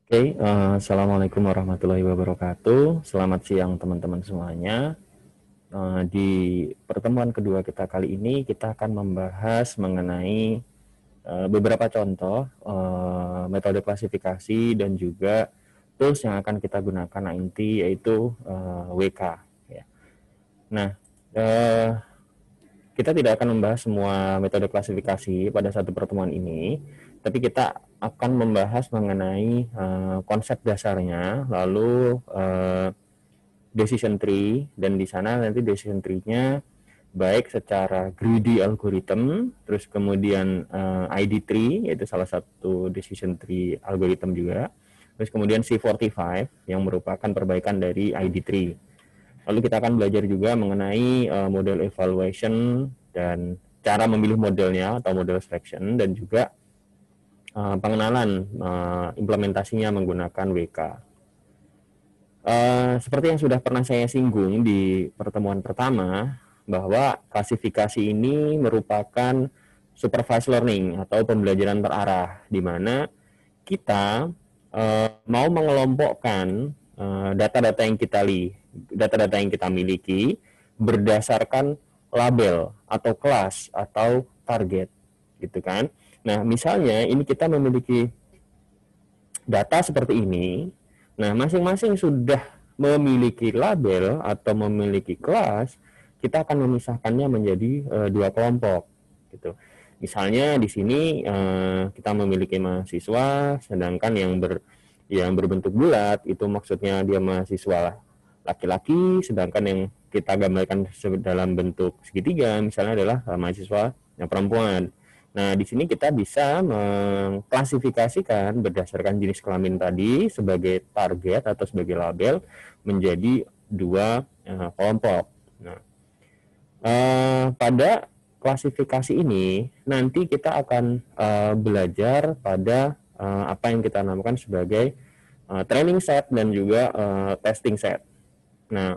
Oke, Assalamualaikum warahmatullahi wabarakatuh. Selamat siang teman-teman semuanya. Di pertemuan kedua kita kali ini, kita akan membahas mengenai beberapa contoh metode klasifikasi dan juga tools yang akan kita gunakan nanti, yaitu WK. Ya. Nah, eh, kita tidak akan membahas semua metode klasifikasi pada satu pertemuan ini, tapi kita akan membahas mengenai konsep dasarnya, lalu decision tree, dan di sana nanti decision tree-nya baik secara greedy algorithm, terus kemudian ID tree, yaitu salah satu decision tree algorithm juga, terus kemudian C45 yang merupakan perbaikan dari ID tree. Lalu kita akan belajar juga mengenai model evaluation dan cara memilih modelnya atau model selection, dan juga pengenalan implementasinya menggunakan WK. Seperti yang sudah pernah saya singgung di pertemuan pertama, bahwa klasifikasi ini merupakan supervised learning atau pembelajaran terarah, di mana kita mau mengelompokkan data-data yang data-data yang kita miliki berdasarkan label atau kelas atau target, gitu kan. Nah, misalnya ini kita memiliki data seperti ini. Nah, masing-masing sudah memiliki label atau memiliki kelas, kita akan memisahkannya menjadi dua kelompok, gitu. Misalnya di sini kita memiliki mahasiswa, sedangkan yang berbentuk bulat itu maksudnya dia mahasiswa laki-laki, sedangkan yang kita gambarkan dalam bentuk segitiga misalnya adalah mahasiswa yang perempuan. Nah, di sini kita bisa mengklasifikasikan berdasarkan jenis kelamin tadi sebagai target atau sebagai label menjadi dua kelompok. Nah, pada klasifikasi ini nanti kita akan belajar pada apa yang kita namakan sebagai training set dan juga testing set. Nah,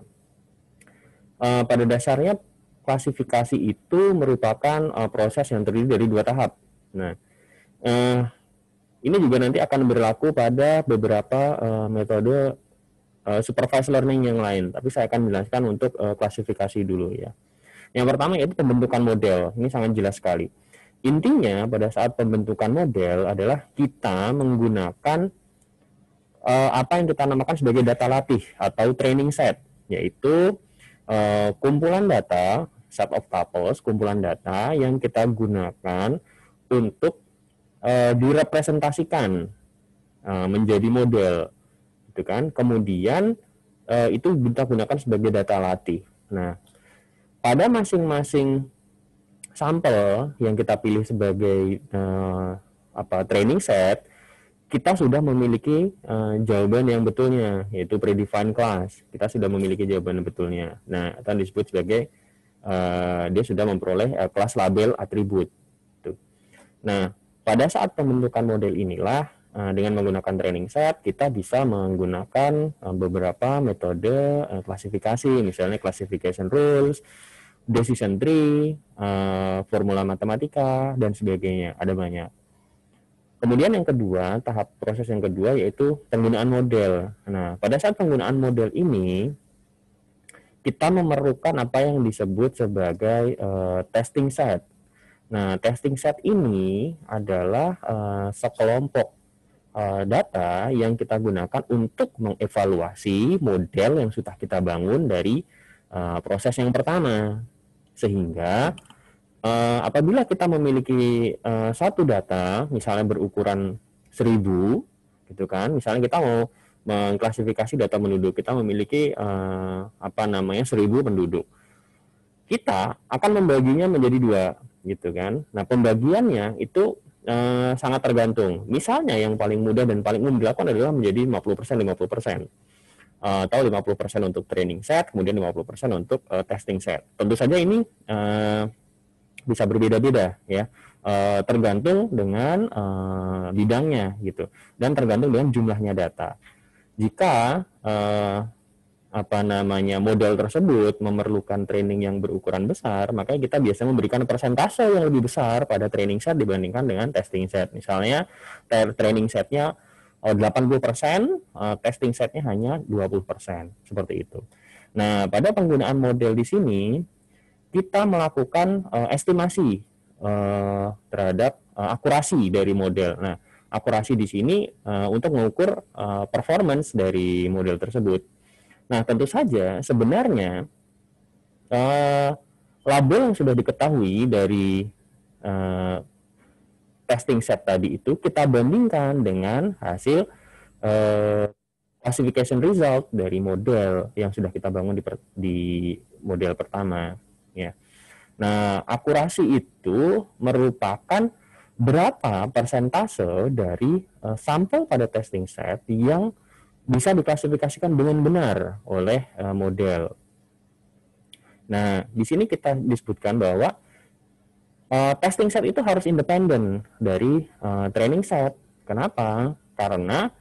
pada dasarnya klasifikasi itu merupakan proses yang terdiri dari dua tahap. Nah, ini juga nanti akan berlaku pada beberapa metode supervised learning yang lain, tapi saya akan menjelaskan untuk klasifikasi dulu ya. Yang pertama yaitu pembentukan model. Ini sangat jelas sekali. Intinya pada saat pembentukan model adalah kita menggunakan apa yang kita namakan sebagai data latih atau training set, yaitu kumpulan data, set of tuples, kumpulan data yang kita gunakan untuk direpresentasikan menjadi model, gitu kan. Kemudian itu kita gunakan sebagai data latih. Nah, pada masing-masing sampel yang kita pilih sebagai training set, kita sudah memiliki jawaban yang betulnya, yaitu predefined class. Kita sudah memiliki jawaban yang betulnya. Nah, akan disebut sebagai dia sudah memperoleh kelas label atribut. Nah, pada saat pembentukan model inilah dengan menggunakan training set, kita bisa menggunakan beberapa metode klasifikasi, misalnya classification rules, decision tree, formula matematika, dan sebagainya. Ada banyak. Kemudian yang kedua, tahap proses yang kedua yaitu penggunaan model. Nah, pada saat penggunaan model ini, kita memerlukan apa yang disebut sebagai testing set. Nah, testing set ini adalah sekelompok data yang kita gunakan untuk mengevaluasi model yang sudah kita bangun dari proses yang pertama. Sehingga apabila kita memiliki satu data, misalnya berukuran 1000, gitu kan, misalnya kita mau mengklasifikasi data penduduk, kita memiliki 1000 penduduk. Kita akan membaginya menjadi dua, gitu kan. Nah, pembagiannya itu sangat tergantung. Misalnya yang paling mudah dan paling umum dilakukan adalah menjadi 50%, 50%. Atau 50% untuk training set, kemudian 50% untuk testing set. Tentu saja ini bisa berbeda-beda ya, tergantung dengan bidangnya gitu, dan tergantung dengan jumlahnya data. Jika model tersebut memerlukan training yang berukuran besar, maka kita biasa memberikan persentase yang lebih besar pada training set dibandingkan dengan testing set. Misalnya training setnya 80%, testing setnya hanya 20%, seperti itu. Nah, pada penggunaan model di sini, kita melakukan estimasi terhadap akurasi dari model. Nah, akurasi di sini untuk mengukur performance dari model tersebut. Nah, tentu saja sebenarnya label yang sudah diketahui dari testing set tadi itu kita bandingkan dengan hasil classification result dari model yang sudah kita bangun di model pertama, ya. Nah, akurasi itu merupakan berapa persentase dari sampel pada testing set yang bisa diklasifikasikan dengan benar oleh model. Nah, di sini kita disebutkan bahwa testing set itu harus independen dari training set. Kenapa? Karena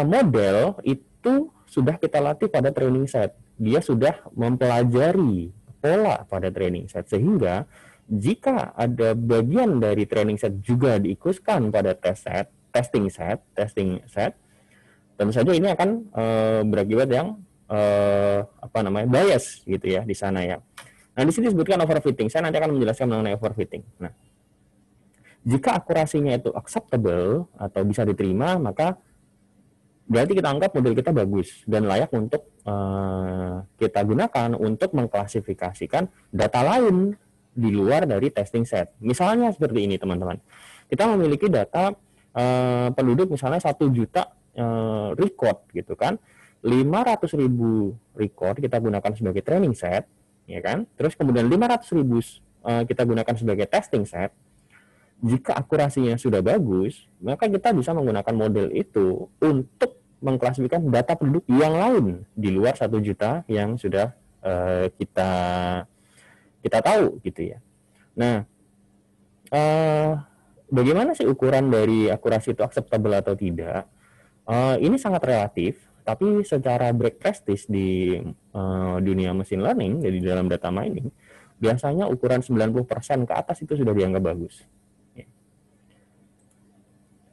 model itu sudah kita latih pada training set. Dia sudah mempelajari pola pada training set, sehingga jika ada bagian dari training set juga diikutkan pada testing set, tentu saja ini akan berakibat yang bias gitu ya di sana ya. Nah, di sini disebutkan overfitting. Saya nanti akan menjelaskan mengenai overfitting. Nah, jika akurasinya itu acceptable atau bisa diterima, maka berarti kita anggap model kita bagus dan layak untuk kita gunakan untuk mengklasifikasikan data lain di luar dari testing set. Misalnya seperti ini, teman-teman. Kita memiliki data penduduk misalnya 1 juta record gitu kan. 500.000 record kita gunakan sebagai training set, ya kan? Terus kemudian 500.000 kita gunakan sebagai testing set. Jika akurasinya sudah bagus, maka kita bisa menggunakan model itu untuk mengklasifikasikan data penduduk yang lain di luar 1 juta yang sudah kita tahu gitu ya. Nah, bagaimana sih ukuran dari akurasi itu acceptable atau tidak? Ini sangat relatif, tapi secara break practice di dunia machine learning, jadi dalam data mining, biasanya ukuran 90% ke atas itu sudah dianggap bagus.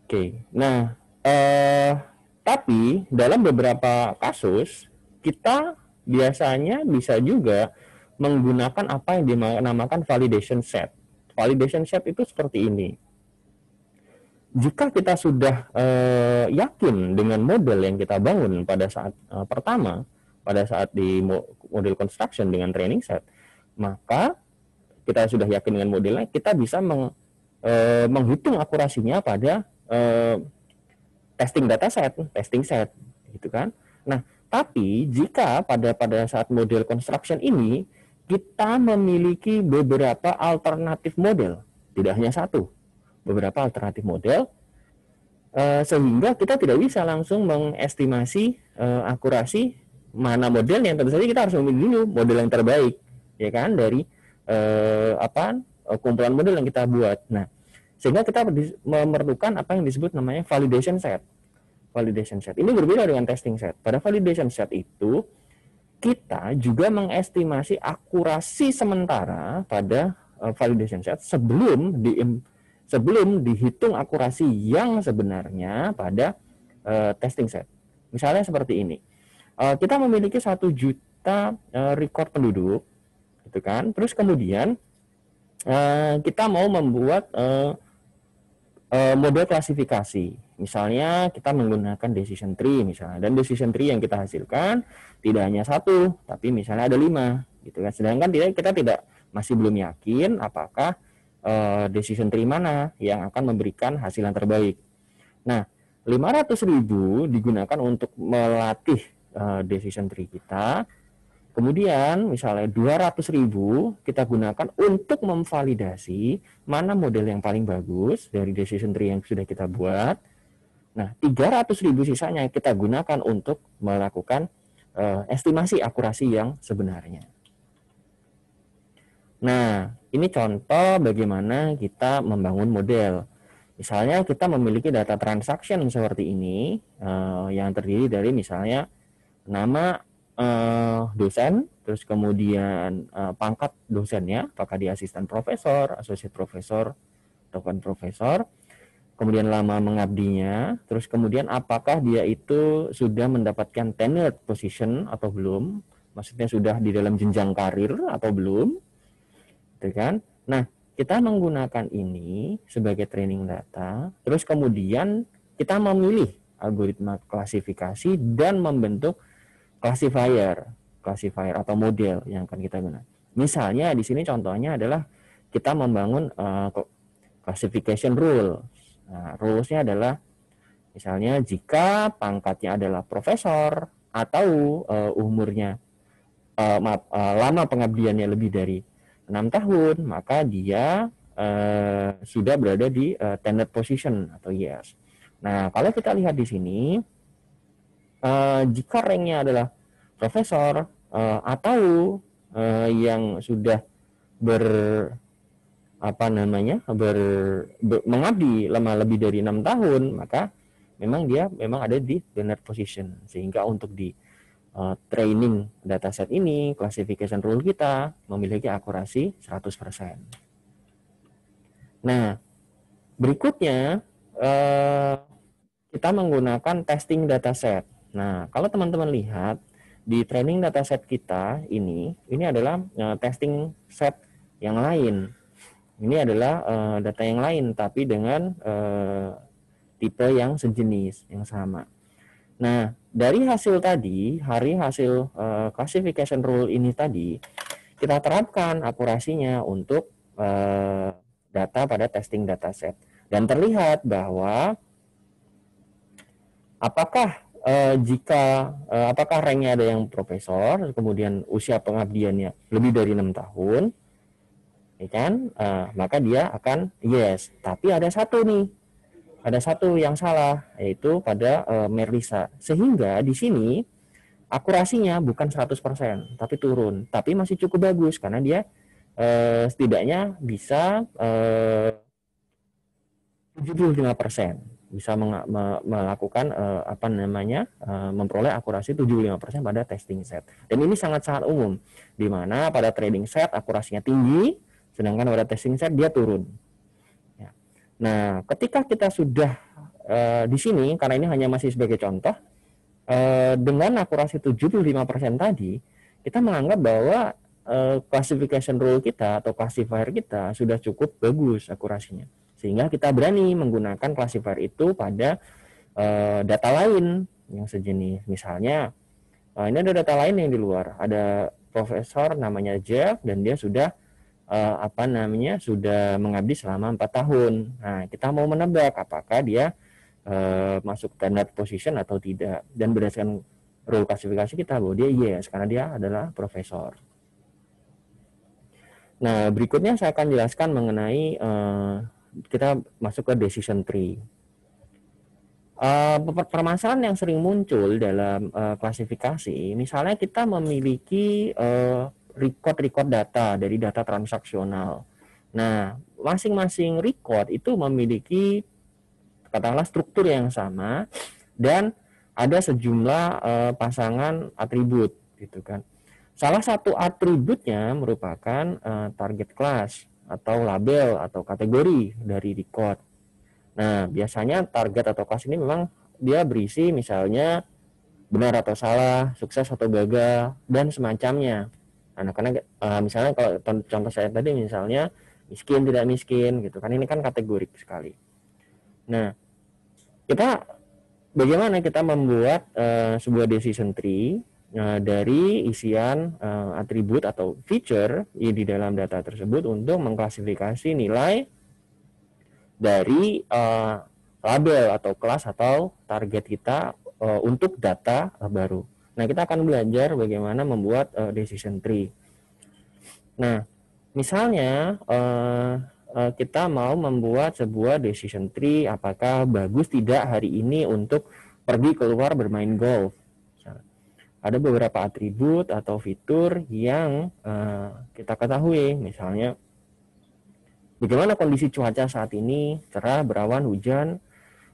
Oke, nah tapi dalam beberapa kasus kita biasanya bisa juga menggunakan apa yang dinamakan validation set. Validation set itu seperti ini. Jika kita sudah yakin dengan model yang kita bangun pada saat pertama, pada saat di model construction dengan training set, maka kita sudah yakin dengan modelnya, kita bisa menghitung akurasinya pada testing set, gitu kan. Nah, tapi jika pada saat model construction ini kita memiliki beberapa alternatif model, tidak hanya satu, beberapa alternatif model, sehingga kita tidak bisa langsung mengestimasi akurasi mana model yang tentu saja kita harus memilih dulu model yang terbaik, ya kan, dari kumpulan model yang kita buat. Nah, sehingga kita memerlukan apa yang disebut namanya validation set. Validation set ini berbeda dengan testing set. Pada validation set itu kita juga mengestimasi akurasi sementara pada validation set sebelum dihitung akurasi yang sebenarnya pada testing set. Misalnya seperti ini. Kita memiliki 1 juta record penduduk, gitu kan. Terus kemudian kita mau membuat model klasifikasi. Misalnya kita menggunakan decision tree misalnya, dan decision tree yang kita hasilkan tidak hanya 1, tapi misalnya ada 5, gitu kan. Sedangkan kita masih belum yakin apakah decision tree mana yang akan memberikan hasil yang terbaik. Nah, 500.000 digunakan untuk melatih decision tree kita. Kemudian misalnya 200.000 kita gunakan untuk memvalidasi mana model yang paling bagus dari decision tree yang sudah kita buat. Nah, 300.000 sisanya kita gunakan untuk melakukan estimasi akurasi yang sebenarnya. Nah, ini contoh bagaimana kita membangun model. Misalnya kita memiliki data transaction seperti ini yang terdiri dari misalnya nama dosen, terus kemudian pangkat dosennya, apakah dia asisten profesor, associate profesor, ataupun profesor. kemudian lama mengabdinya, terus kemudian apakah dia itu sudah mendapatkan tenured position atau belum, maksudnya sudah di dalam jenjang karir atau belum, gitu kan. Nah, kita menggunakan ini sebagai training data, terus kemudian kita memilih algoritma klasifikasi dan membentuk classifier atau model yang akan kita gunakan. Misalnya di sini contohnya adalah kita membangun classification rule. Nah, rules-nya adalah misalnya jika pangkatnya adalah profesor atau umurnya lama pengabdiannya lebih dari 6 tahun, maka dia sudah berada di tenured position atau yes. Nah, kalau kita lihat di sini, jika ranknya adalah profesor atau yang sudah mengabdi lama lebih dari 6 tahun, maka memang dia ada di tenured position, sehingga untuk di training dataset ini, classification rule kita memiliki akurasi 100%. Nah, berikutnya kita menggunakan testing dataset. Nah, kalau teman-teman lihat di training dataset kita ini adalah testing set yang lain. Ini adalah data yang lain, tapi dengan tipe yang sejenis, yang sama. Nah, dari hasil tadi, hasil classification rule ini tadi, kita terapkan akurasinya untuk data pada testing dataset. Dan terlihat bahwa apakah ranknya ada yang profesor, kemudian usia pengabdiannya lebih dari 6 tahun, ya kan? Maka dia akan yes. Tapi ada satu yang salah, yaitu pada Merlisa. Sehingga di sini akurasinya bukan 100%, tapi turun. Tapi masih cukup bagus karena dia setidaknya bisa 75%. Bisa melakukan memperoleh akurasi 75% pada testing set. Dan ini sangat-sangat umum, di mana pada trading set akurasinya tinggi, sedangkan pada testing set dia turun. Ya. Nah, ketika kita sudah di sini, karena ini hanya masih sebagai contoh, dengan akurasi 75% tadi, kita menganggap bahwa classification rule kita atau classifier kita sudah cukup bagus akurasinya. Sehingga kita berani menggunakan classifier itu pada data lain yang sejenis. Misalnya, ini ada data lain yang di luar. Ada profesor namanya Jeff dan dia sudah sudah mengabdi selama 4 tahun. Nah, kita mau menebak apakah dia masuk tenured position atau tidak. Dan berdasarkan rule klasifikasi kita bahwa dia yes, karena dia adalah profesor. Nah, berikutnya saya akan jelaskan mengenai kita masuk ke decision tree. Permasalahan yang sering muncul dalam klasifikasi, misalnya kita memiliki record data dari data transaksional. Nah, masing-masing record itu memiliki katakanlah struktur yang sama dan ada sejumlah pasangan atribut, gitu kan. Salah satu atributnya merupakan target class atau label atau kategori dari record. Nah, biasanya target atau kelas ini memang dia berisi misalnya benar atau salah, sukses atau gagal, dan semacamnya. Nah, karena misalnya kalau contoh saya tadi misalnya miskin tidak miskin gitu kan, ini kan kategorik sekali. Nah, bagaimana kita membuat sebuah decision tree dari isian atribut atau feature di dalam data tersebut untuk mengklasifikasi nilai dari label atau kelas atau target kita untuk data baru. Nah, kita akan belajar bagaimana membuat decision tree. Nah, misalnya kita mau membuat sebuah decision tree, apakah bagus tidak hari ini untuk pergi keluar bermain golf. Ada beberapa atribut atau fitur yang kita ketahui, misalnya bagaimana kondisi cuaca saat ini, cerah, berawan, hujan,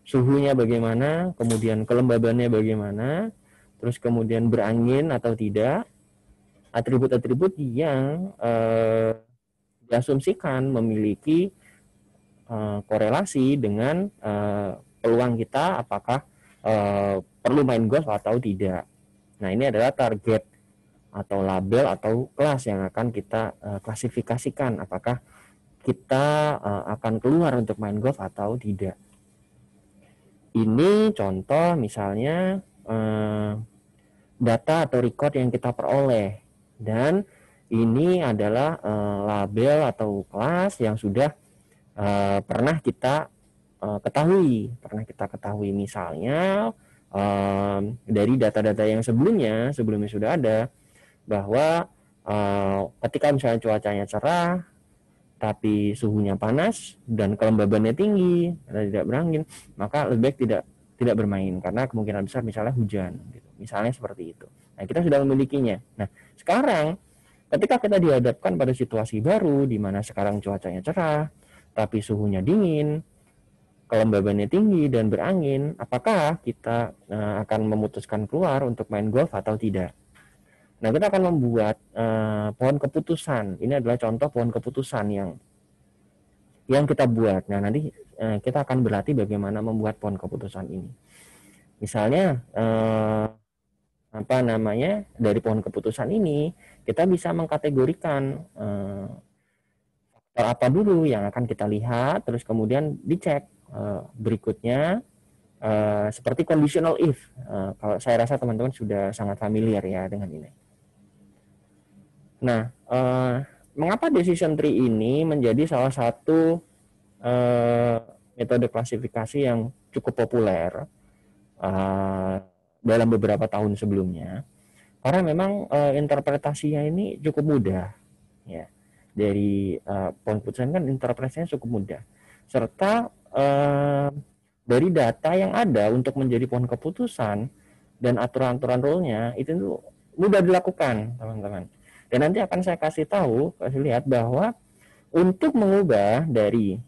suhunya bagaimana, kemudian kelembabannya bagaimana, terus kemudian berangin atau tidak. Atribut-atribut yang diasumsikan memiliki korelasi dengan peluang kita apakah perlu main golf atau tidak. Nah, ini adalah target atau label atau kelas yang akan kita klasifikasikan apakah kita akan keluar untuk main golf atau tidak. Ini contoh misalnya data atau record yang kita peroleh, dan ini adalah label atau kelas yang sudah pernah kita ketahui. Misalnya dari data-data yang sebelumnya sudah ada bahwa ketika misalnya cuacanya cerah tapi suhunya panas dan kelembabannya tinggi dan tidak berangin, maka lebih baik tidak bermain karena kemungkinan besar misalnya hujan gitu. Misalnya seperti itu. Nah, kita sudah memilikinya. Nah, sekarang ketika kita dihadapkan pada situasi baru di mana sekarang cuacanya cerah tapi suhunya dingin, kelembabannya tinggi dan berangin, apakah kita akan memutuskan keluar untuk main golf atau tidak? Nah, kita akan membuat pohon keputusan. Ini adalah contoh pohon keputusan yang kita buat. Nah, nanti kita akan berlatih bagaimana membuat pohon keputusan ini. Misalnya dari pohon keputusan ini kita bisa mengkategorikan faktor apa dulu yang akan kita lihat, terus kemudian dicek berikutnya seperti conditional if. Kalau saya rasa teman-teman sudah sangat familiar ya dengan ini. Nah, mengapa decision tree ini menjadi salah satu metode klasifikasi yang cukup populer dalam beberapa tahun sebelumnya? Karena memang interpretasinya ini cukup mudah, ya. Dari pohon keputusan kan interpretasinya cukup mudah, serta dari data yang ada untuk menjadi pohon keputusan dan aturan-aturan rule-nya itu mudah dilakukan, teman-teman. Dan nanti akan saya kasih lihat bahwa untuk mengubah dari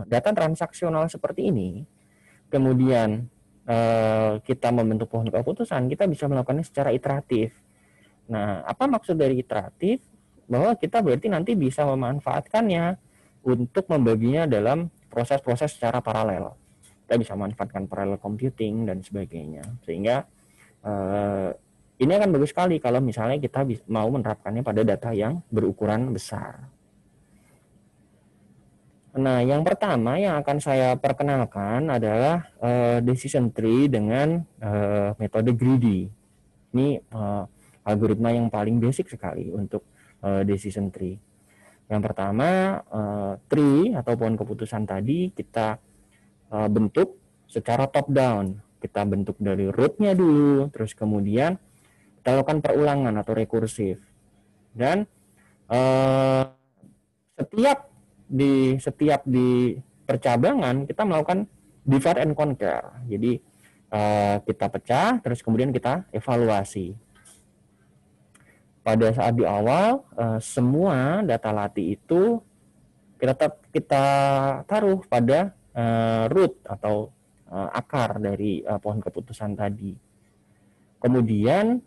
data transaksional seperti ini, kemudian kita membentuk pohon keputusan, kita bisa melakukannya secara iteratif. Nah, apa maksud dari iteratif? Bahwa kita berarti nanti bisa memanfaatkannya untuk membaginya dalam proses-proses secara paralel. Kita bisa memanfaatkan parallel computing dan sebagainya. Sehingga ini akan bagus sekali kalau misalnya kita mau menerapkannya pada data yang berukuran besar. Nah, yang pertama yang akan saya perkenalkan adalah decision tree dengan metode greedy. Ini algoritma yang paling basic sekali untuk decision tree. Yang pertama, tree atau pohon keputusan tadi kita bentuk secara top down. Kita bentuk dari root-nya dulu, terus kemudian kita lakukan perulangan atau rekursif. Dan setiap di percabangan kita melakukan divide and conquer. Jadi kita pecah, terus kemudian kita evaluasi. Pada saat di awal, semua data latih itu kita taruh pada root atau akar dari pohon keputusan tadi. Kemudian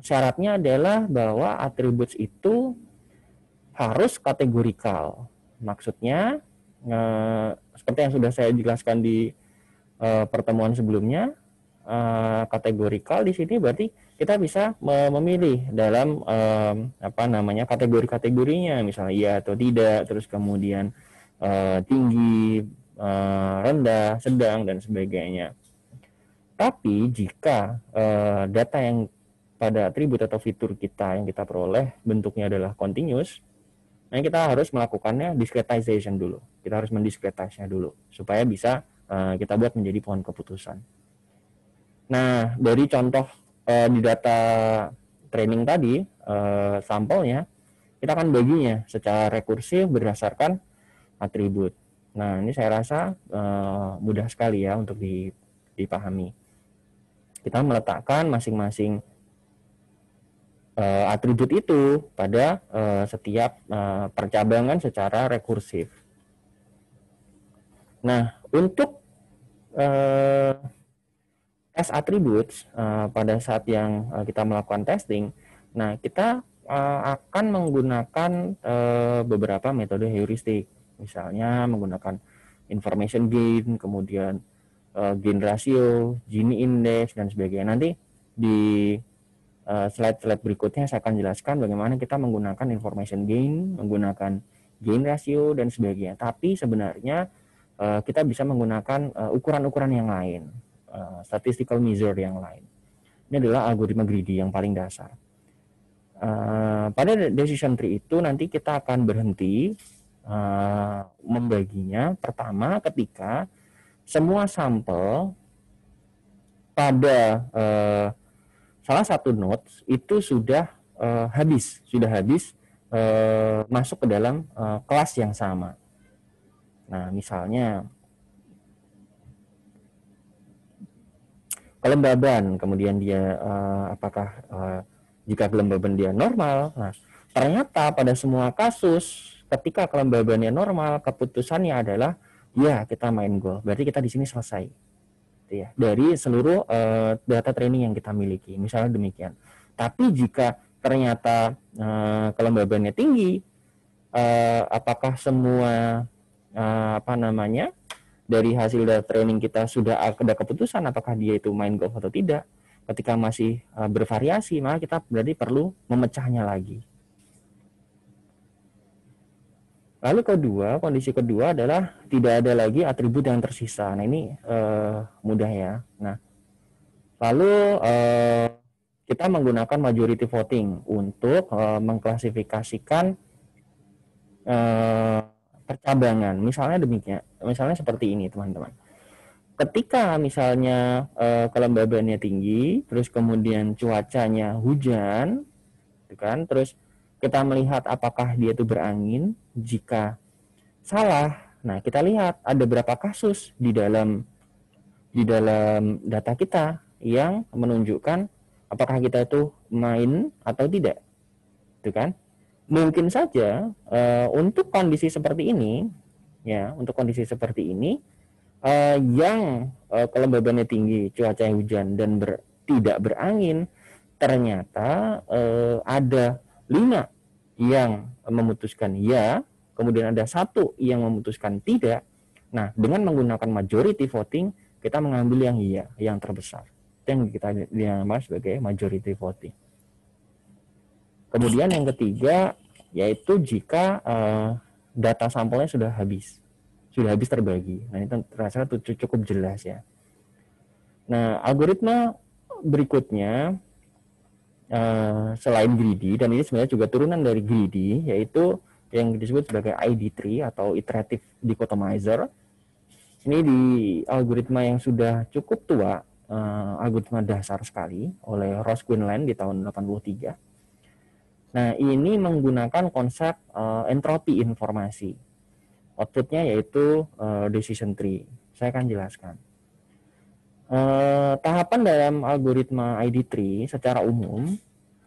syaratnya adalah bahwa atribut itu harus kategorikal. Maksudnya seperti yang sudah saya jelaskan di pertemuan sebelumnya, kategorikal di sini berarti kita bisa memilih dalam kategori-kategorinya, misalnya iya atau tidak, terus kemudian tinggi, rendah, sedang dan sebagainya. Tapi jika data yang pada atribut atau fitur kita yang kita peroleh bentuknya adalah continuous, nah kita harus melakukannya discretization dulu. Kita harus mendiskretasinya dulu supaya bisa kita buat menjadi pohon keputusan. Nah, dari contoh di data training tadi, sampelnya, kita akan baginya secara rekursif berdasarkan atribut. Nah, ini saya rasa mudah sekali ya untuk dipahami. Kita meletakkan masing-masing atribut itu pada setiap percabangan secara rekursif. Nah, untuk tes atribut pada saat yang kita melakukan testing, nah kita akan menggunakan beberapa metode heuristik. Misalnya menggunakan information gain, kemudian gain ratio, Gini index, dan sebagainya. Nanti di slide-slide berikutnya saya akan jelaskan bagaimana kita menggunakan information gain, menggunakan gain ratio, dan sebagainya. Tapi sebenarnya kita bisa menggunakan ukuran-ukuran yang lain, statistical measure yang lain. Ini adalah algoritma greedy yang paling dasar. Pada decision tree itu nanti kita akan berhenti membaginya pertama ketika semua sampel pada salah satu nodes itu sudah habis masuk ke dalam kelas yang sama. Nah, misalnya kelembaban, kemudian dia apakah jika kelembaban dia normal. Nah, ternyata pada semua kasus ketika kelembabannya normal, keputusannya adalah ya kita main goal. Berarti kita di sini selesai. Ya, dari seluruh data training yang kita miliki, misalnya demikian. Tapi jika ternyata kelembabannya tinggi, apakah semua dari hasil data training kita sudah ada keputusan apakah dia itu main golf atau tidak? Ketika masih bervariasi, maka kita berarti perlu memecahnya lagi. Lalu kondisi kedua adalah tidak ada lagi atribut yang tersisa. Nah, ini mudah ya. Nah, lalu kita menggunakan majority voting untuk mengklasifikasikan percabangan. Misalnya demikian. Misalnya seperti ini, teman-teman. Ketika misalnya kelembabannya tinggi, terus kemudian cuacanya hujan, kan? Terus kita melihat apakah dia itu berangin. Jika salah, nah kita lihat ada berapa kasus di dalam data kita yang menunjukkan apakah kita itu main atau tidak, itu kan? Mungkin saja untuk kondisi seperti ini, ya, yang kelembabannya tinggi, cuaca hujan dan tidak berangin, ternyata ada 5 yang memutuskan ya, kemudian ada 1 yang memutuskan tidak. Nah, dengan menggunakan majority voting, kita mengambil yang iya, yang terbesar. Itu yang kita dinamakan sebagai majority voting. Kemudian yang ketiga, yaitu jika data sampelnya sudah habis terbagi. Nah, ini terasa cukup jelas ya. Nah, algoritma berikutnya selain greedy, dan ini sebenarnya juga turunan dari greedy, yaitu yang disebut sebagai ID tree atau iterative dichotomizer. Ini di algoritma yang sudah cukup tua, algoritma dasar sekali oleh Ross Quinlan di tahun 83. Nah, ini menggunakan konsep entropi informasi. Outputnya yaitu decision tree. Saya akan jelaskan. Tahapan dalam algoritma ID tree secara umum,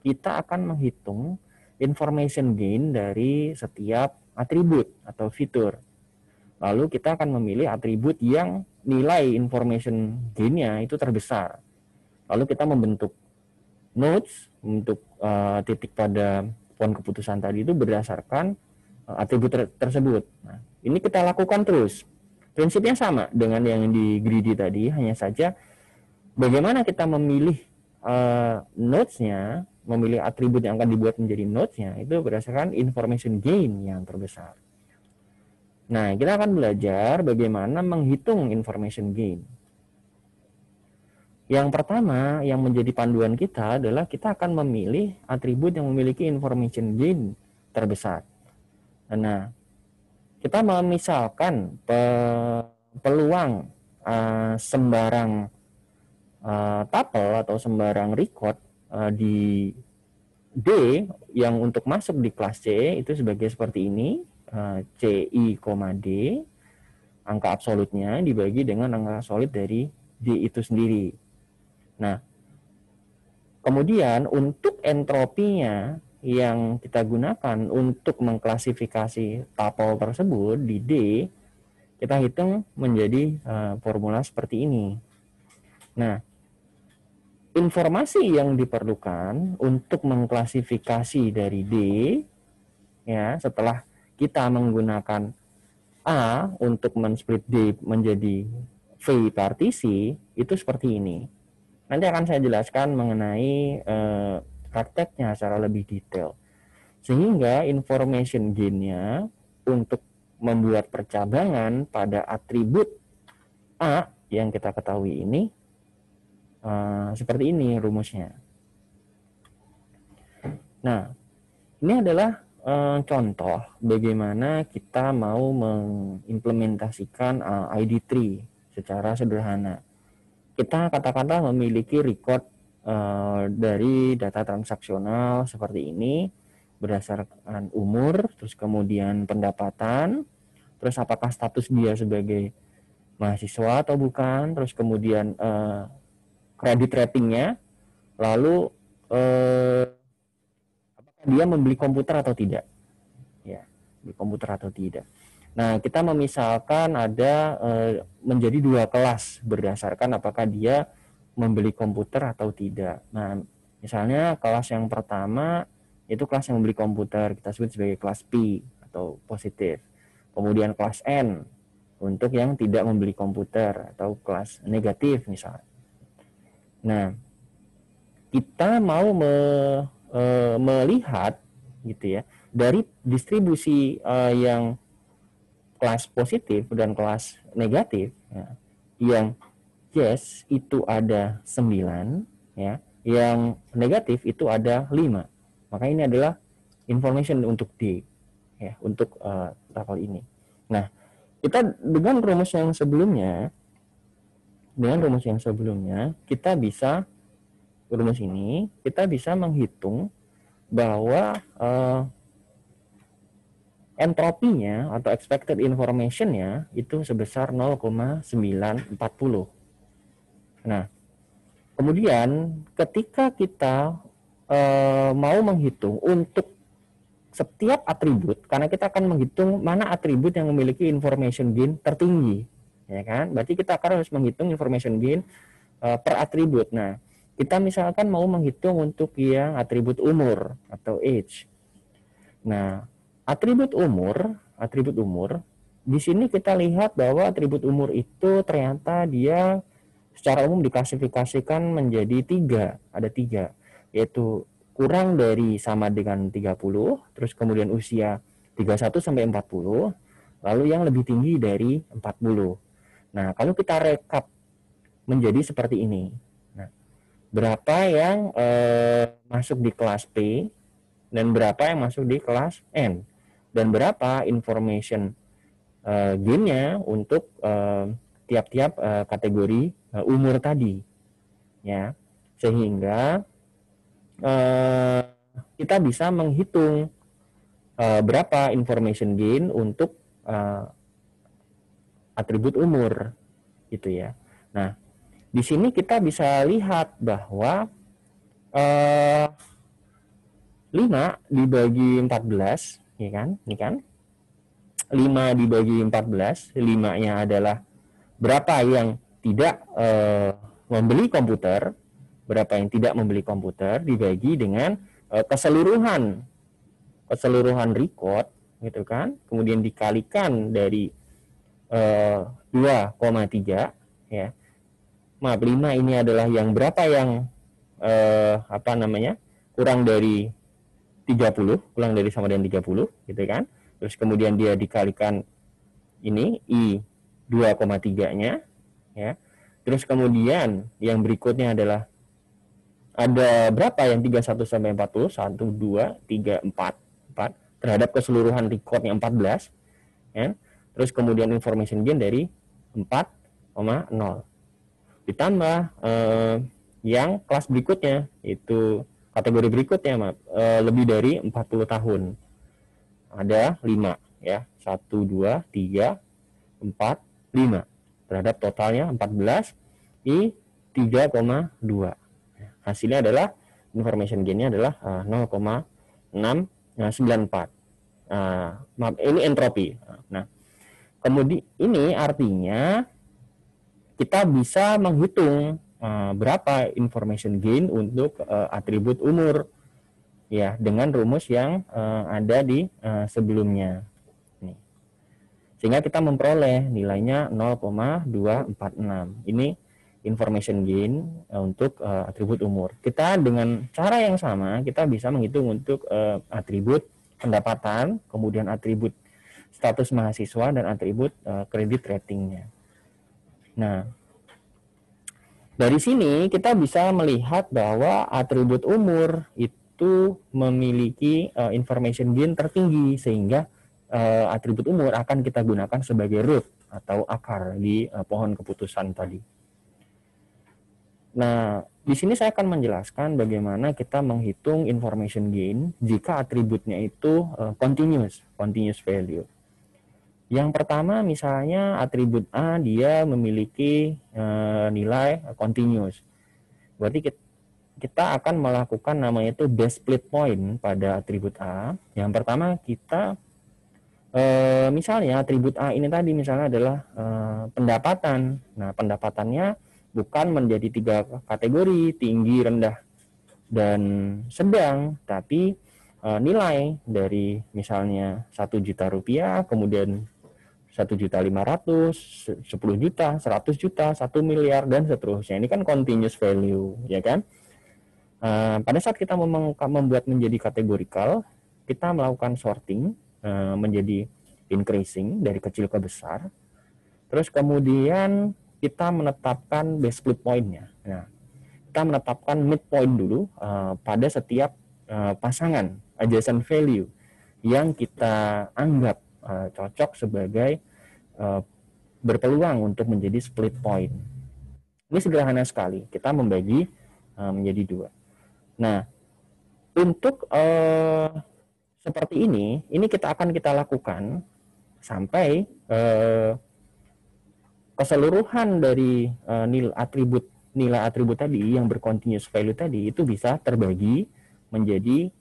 kita akan menghitung information gain dari setiap atribut atau fitur. Lalu kita akan memilih atribut yang nilai information gain-nya itu terbesar. Lalu kita membentuk nodes untuk titik pada pohon keputusan tadi itu berdasarkan atribut tersebut. Nah, ini kita lakukan terus. Prinsipnya sama dengan yang di greedy tadi, hanya saja bagaimana kita memilih nodes-nya, memilih atribut yang akan dibuat menjadi nodes-nya, itu berdasarkan information gain yang terbesar. Nah, kita akan belajar bagaimana menghitung information gain. Yang pertama, yang menjadi panduan kita adalah kita akan memilih atribut yang memiliki information gain terbesar. Nah, kita memisalkan peluang sembarang tuple atau sembarang record di D yang untuk masuk di kelas C itu sebagai seperti ini, CI, D, angka absolutnya dibagi dengan angka absolut dari D itu sendiri. Nah, kemudian untuk entropinya yang kita gunakan untuk mengklasifikasi tuple tersebut di D, kita hitung menjadi formula seperti ini. Nah, informasi yang diperlukan untuk mengklasifikasi dari D, ya, setelah kita menggunakan A untuk men-split D menjadi V partisi itu seperti ini. Nanti akan saya jelaskan mengenai prakteknya secara lebih detail. Sehingga information gain-nya untuk membuat percabangan pada atribut A yang kita ketahui ini seperti ini rumusnya. Nah, ini adalah contoh bagaimana kita mau mengimplementasikan ID tree secara sederhana. Kita katakanlah memiliki record dari data transaksional seperti ini berdasarkan umur, terus kemudian pendapatan, terus apakah status dia sebagai mahasiswa atau bukan, terus kemudian kredit ratingnya, lalu apakah dia membeli komputer atau tidak, ya, beli komputer atau tidak. Nah, kita memisalkan ada menjadi dua kelas berdasarkan apakah dia membeli komputer atau tidak. Nah, misalnya kelas yang pertama itu kelas yang membeli komputer, kita sebut sebagai kelas P atau positif. Kemudian kelas N untuk yang tidak membeli komputer atau kelas negatif misalnya. Nah, kita mau melihat gitu ya dari distribusi yang kelas positif dan kelas negatif ya, yang yes itu ada 9 ya, yang negatif itu ada 5. Maka ini adalah information untuk D ya, untuk level ini. Nah, kita dengan rumus yang sebelumnya kita bisa rumus ini kita bisa menghitung bahwa entropinya atau expected information-nya itu sebesar 0,940. Nah, kemudian ketika kita mau menghitung untuk setiap atribut, karena kita akan menghitung mana atribut yang memiliki information gain tertinggi, ya kan? Berarti kita akan harus menghitung information gain per atribut. Nah, kita misalkan mau menghitung untuk yang atribut umur atau age. Nah, atribut umur, di sini kita lihat bahwa atribut umur itu ternyata dia secara umum diklasifikasikan menjadi 3, ada 3, yaitu kurang dari sama dengan 30, terus kemudian usia 31 sampai 40, lalu yang lebih tinggi dari 40. Nah, kalau kita rekap menjadi seperti ini. Nah, berapa yang masuk di kelas P dan berapa yang masuk di kelas N, dan berapa information gain-nya untuk tiap-tiap kategori umur tadi, ya, sehingga kita bisa menghitung berapa information gain untuk atribut umur, gitu ya. Nah, di sini kita bisa lihat bahwa 5 dibagi 14, ya kan? Ini kan 5 dibagi 14, 5-nya adalah berapa yang tidak membeli komputer, berapa yang tidak membeli komputer, dibagi dengan keseluruhan record, gitu kan, kemudian dikalikan dari 2,3, ya. Maaf, 5 ini adalah yang berapa yang kurang dari 30, kurang dari sama dengan 30, gitu kan. Terus kemudian dia dikalikan ini I 2,3-nya, ya. Terus kemudian yang berikutnya adalah ada berapa yang 31 sampai 40, 1 2 3 4 terhadap keseluruhan recordnya 14, ya. Terus kemudian information gain dari 4,0 ditambah yang kelas berikutnya, itu kategori berikutnya lebih dari 40 tahun, ada 5, ya, 1 2 3 4 5 terhadap totalnya 14 I 3,2. Hasilnya adalah information gain-nya adalah 0,694. Maaf, ini entropi. Nah, kemudian ini artinya kita bisa menghitung berapa information gain untuk atribut umur, ya, dengan rumus yang ada di sebelumnya. Nih. sehingga kita memperoleh nilainya 0,246. Ini information gain untuk atribut umur. Kita dengan cara yang sama kita bisa menghitung untuk atribut pendapatan, kemudian atribut status mahasiswa, dan atribut kredit ratingnya. Nah, dari sini kita bisa melihat bahwa atribut umur itu memiliki information gain tertinggi, sehingga atribut umur akan kita gunakan sebagai root atau akar di pohon keputusan tadi. Nah, di sini saya akan menjelaskan bagaimana kita menghitung information gain jika atributnya itu continuous value. Yang pertama misalnya atribut A dia memiliki nilai continuous. Berarti kita akan melakukan namanya itu base split point pada atribut A. Yang pertama kita misalnya atribut A ini tadi misalnya adalah pendapatan. Nah, pendapatannya bukan menjadi 3 kategori, tinggi, rendah, dan sedang, tapi nilai dari misalnya 1 juta rupiah, kemudian 1.500.000, 10 juta, 100 juta, 1 miliar, dan seterusnya. Ini kan continuous value, ya kan? Pada saat kita membuat menjadi kategorikal, kita melakukan sorting menjadi increasing dari kecil ke besar. Terus kemudian kita menetapkan base split point-nya. Nah, kita menetapkan midpoint dulu pada setiap pasangan adjacent value yang kita anggap cocok sebagai berpeluang untuk menjadi split point. Ini sederhana sekali. Kita membagi menjadi 2. Nah, untuk seperti ini kita akan kita lakukan sampai keseluruhan dari nilai atribut tadi yang bercontinuous value tadi itu bisa terbagi menjadi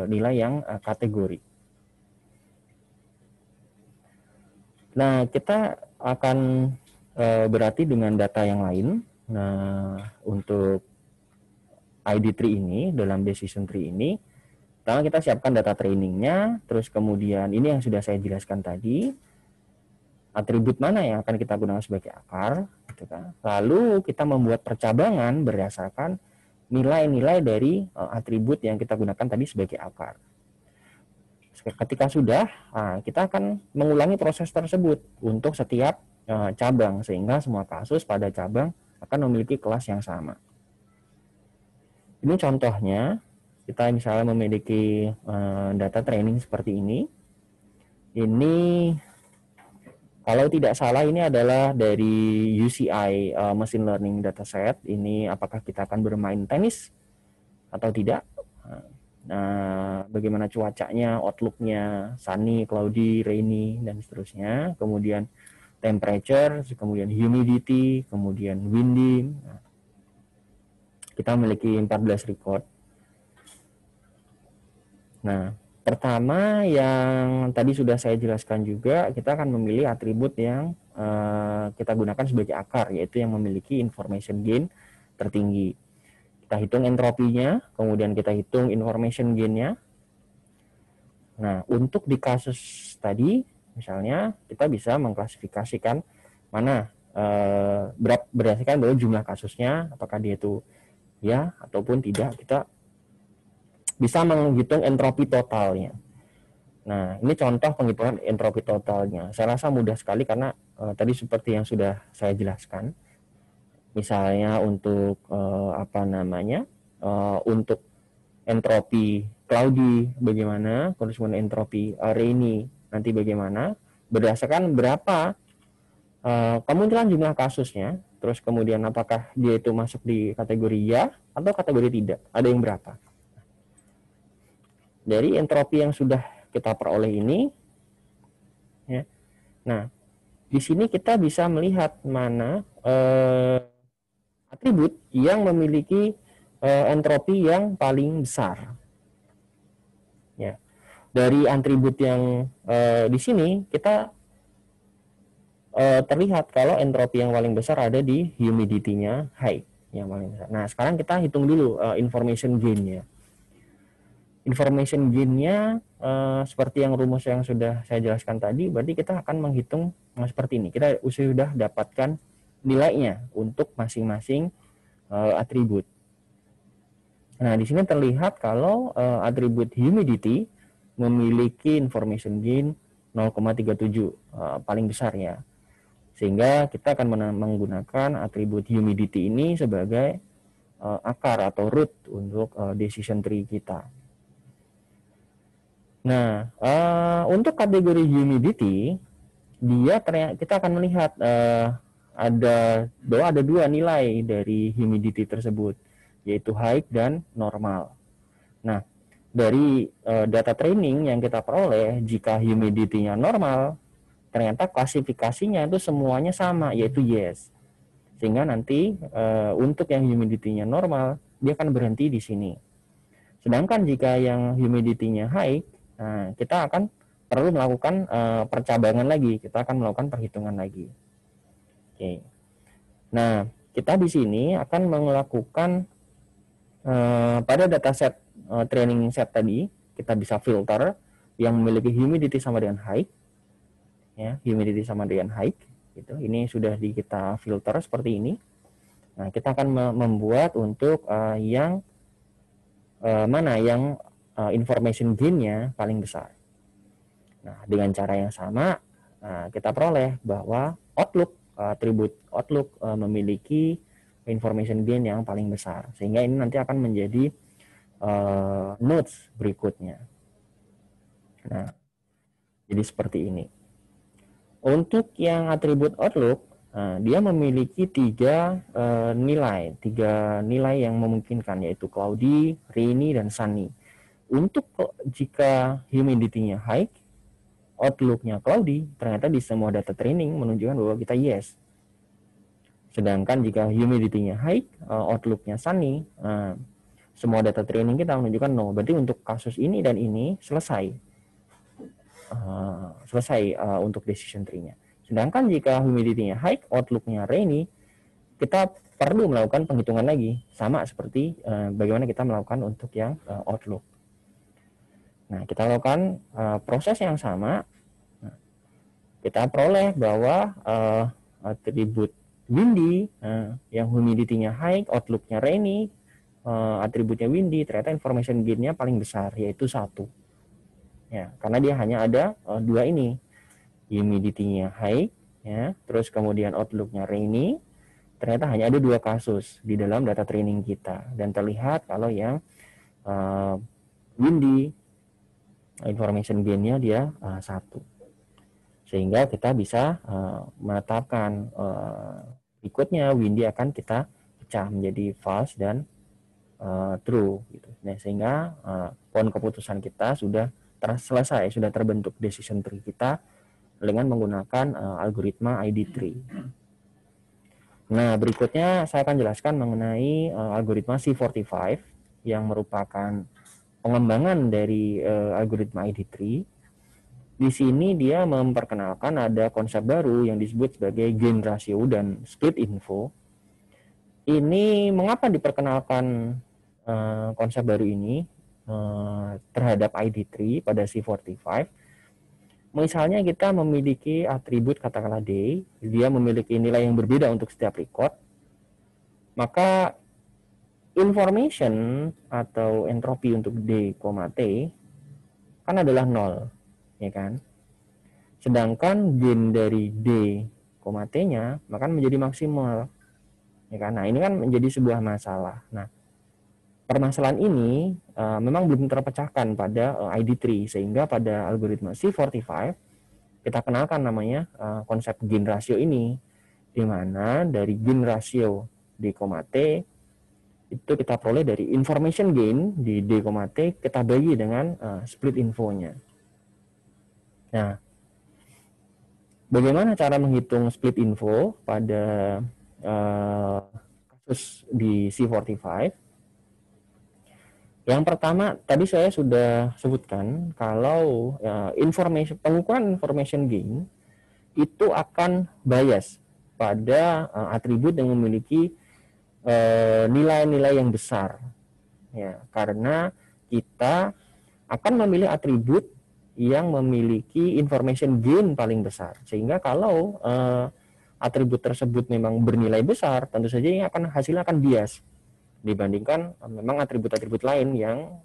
nilai yang kategori. Nah, kita akan berarti dengan data yang lain. Nah, untuk ID tree ini, dalam decision tree ini, pertama kita siapkan data trainingnya, terus kemudian ini yang sudah saya jelaskan tadi, atribut mana yang akan kita gunakan sebagai akar, gitu kan. Lalu kita membuat percabangan berdasarkan nilai-nilai dari atribut yang kita gunakan tadi sebagai akar. Ketika sudah, kita akan mengulangi proses tersebut untuk setiap cabang, sehingga semua kasus pada cabang akan memiliki kelas yang sama. Ini contohnya, kita misalnya memiliki data training seperti ini. Ini kalau tidak salah ini adalah dari UCI Machine Learning Dataset. Ini apakah kita akan bermain tenis atau tidak? Nah, bagaimana cuacanya, outlook-nya, sunny, cloudy, rainy, dan seterusnya. Kemudian temperature, kemudian humidity, kemudian windy. Nah, kita memiliki 14 record. Nah, pertama yang tadi sudah saya jelaskan juga, kita akan memilih atribut yang kita gunakan sebagai akar, yaitu yang memiliki information gain tertinggi. Kita hitung entropinya, kemudian kita hitung information gain-nya. Nah, untuk di kasus tadi, misalnya kita bisa mengklasifikasikan mana berdasarkan bahwa jumlah kasusnya, apakah dia itu ya ataupun tidak, kita bisa menghitung entropi totalnya. Nah, ini contoh penghitungan entropi totalnya. Saya rasa mudah sekali karena tadi seperti yang sudah saya jelaskan. Misalnya untuk untuk entropi cloudy bagaimana, kemudian entropi rainy nanti bagaimana, berdasarkan berapa kemungkinan jumlah kasusnya, terus kemudian apakah dia itu masuk di kategori ya atau kategori tidak, ada yang berapa. Dari entropi yang sudah kita peroleh ini, ya. Nah, di sini kita bisa melihat mana atribut yang memiliki entropi yang paling besar. Ya, dari atribut yang di sini kita terlihat kalau entropi yang paling besar ada di humidity-nya high, yang paling besar. Nah, sekarang kita hitung dulu information gain-nya. information gain-nya seperti yang rumus yang sudah saya jelaskan tadi, berarti kita akan menghitung seperti ini. Kita sudah dapatkan nilainya untuk masing-masing atribut. Nah, di sini terlihat kalau atribut humidity memiliki information gain 0,37 paling besar ya. Sehingga kita akan menggunakan atribut humidity ini sebagai akar atau root untuk decision tree kita. Nah, untuk kategori humidity, kita akan melihat bahwa ada dua nilai dari humidity tersebut, yaitu high dan normal. Nah, dari data training yang kita peroleh, jika humidity-nya normal, ternyata klasifikasinya itu semuanya sama, yaitu yes. Sehingga nanti untuk yang humidity-nya normal, dia akan berhenti di sini. Sedangkan jika yang humidity-nya high, kita akan perlu melakukan percabangan lagi, kita akan melakukan perhitungan lagi. Oke. Nah, kita di sini akan melakukan pada dataset training set tadi, kita bisa filter yang memiliki humidity sama dengan high, ya, humidity sama dengan high, gitu. Ini sudah kita filter seperti ini. Nah, kita akan membuat untuk yang mana yang information gain-nya paling besar. Nah, dengan cara yang sama, kita peroleh bahwa atribut Outlook memiliki information gain yang paling besar. Sehingga ini nanti akan menjadi nodes berikutnya. Nah, jadi seperti ini. Untuk yang atribut Outlook, dia memiliki tiga nilai yang memungkinkan, yaitu cloudy, rainy, dan sunny. Untuk jika humidity-nya high, Outlook-nya cloudy, ternyata di semua data training menunjukkan bahwa kita yes. Sedangkan jika humidity-nya high, Outlook-nya sunny, semua data training kita menunjukkan no. Berarti untuk kasus ini dan ini selesai untuk decision tree-nya. Sedangkan jika humidity-nya high, Outlook-nya rainy, kita perlu melakukan penghitungan lagi, sama seperti bagaimana kita melakukan untuk yang Outlook. Nah, kita lakukan proses yang sama. Kita peroleh bahwa atribut windy yang humidity-nya high, Outlook-nya rainy, atributnya windy, ternyata information gain-nya paling besar, yaitu 1. Ya, karena dia hanya ada dua ini, humidity-nya high, ya, terus kemudian Outlook-nya rainy. Ternyata hanya ada 2 kasus di dalam data training kita, dan terlihat kalau yang windy, information gain-nya dia 1. Sehingga kita bisa menetapkan berikutnya windy akan kita pecah menjadi false dan true gitu. Nah, sehingga pohon keputusan kita sudah selesai, sudah terbentuk decision tree kita dengan menggunakan algoritma ID3. Nah, berikutnya saya akan jelaskan mengenai algoritma C45 yang merupakan pengembangan dari algoritma ID3. Di sini dia memperkenalkan ada konsep baru yang disebut sebagai gain ratio dan split info. Ini mengapa diperkenalkan konsep baru ini terhadap ID3 pada C45? Misalnya kita memiliki atribut katakanlah D, dia memiliki nilai yang berbeda untuk setiap record, maka information atau entropi untuk D, T kan adalah 0, ya kan? Sedangkan gain dari D, T-nya maka menjadi maksimal, ya kan? Nah, ini kan menjadi sebuah masalah. Nah, permasalahan ini memang belum terpecahkan pada ID3, sehingga pada algoritma C45 kita kenalkan namanya konsep gain ratio ini, di mana dari gain ratio D, T itu kita peroleh dari information gain di D, T kita bagi dengan split infonya. Nah, bagaimana cara menghitung split info pada kasus di C45? Yang pertama, tadi saya sudah sebutkan kalau pengukuran information gain itu akan bias pada atribut yang memiliki nilai-nilai yang besar, ya, karena kita akan memilih atribut yang memiliki information gain paling besar. Sehingga kalau atribut tersebut memang bernilai besar, tentu saja ini hasilnya akan bias dibandingkan memang atribut-atribut lain yang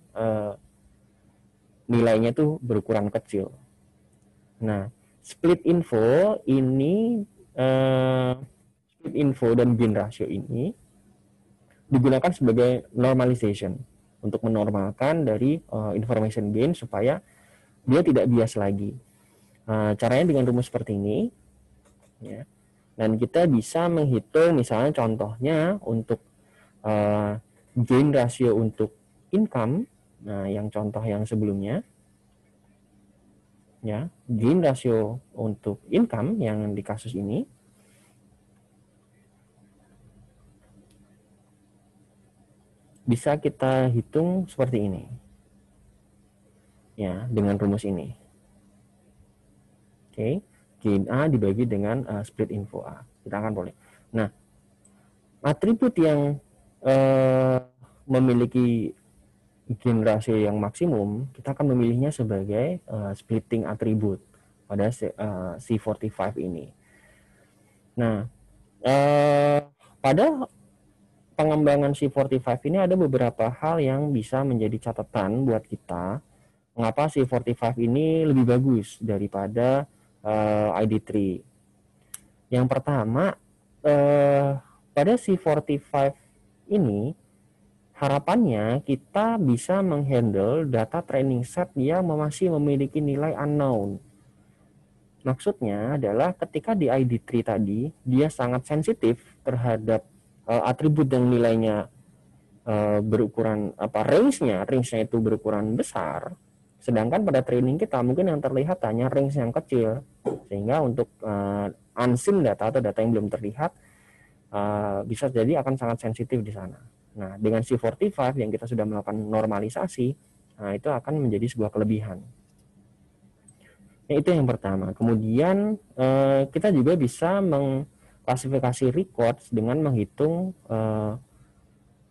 nilainya itu berukuran kecil. Nah, split info dan gain ratio ini digunakan sebagai normalization untuk menormalkan dari information gain supaya dia tidak bias lagi. Caranya dengan rumus seperti ini, ya. Dan kita bisa menghitung misalnya contohnya untuk gain ratio untuk income, nah yang contoh yang sebelumnya, ya, gain ratio untuk income yang di kasus ini bisa kita hitung seperti ini, ya, dengan rumus ini. Oke, gain A dibagi dengan split info A. Kita akan boleh. Nah, atribut yang memiliki gain ratio yang maksimum, kita akan memilihnya sebagai splitting atribut pada C45 ini. Nah, pada pengembangan C45 ini ada beberapa hal yang bisa menjadi catatan buat kita. Mengapa C45 ini lebih bagus daripada ID3? Yang pertama, pada C45 ini harapannya kita bisa menghandle data training set yang masih memiliki nilai unknown. Maksudnya adalah ketika di ID3 tadi dia sangat sensitif terhadap atribut yang nilainya berukuran range-nya itu berukuran besar, sedangkan pada training kita mungkin yang terlihat hanya range yang kecil, sehingga untuk unseen data atau data yang belum terlihat bisa jadi akan sangat sensitif di sana. Nah, dengan C45 yang kita sudah melakukan normalisasi, nah itu akan menjadi sebuah kelebihan. Nah, itu yang pertama. Kemudian kita juga bisa mengklasifikasi records dengan menghitung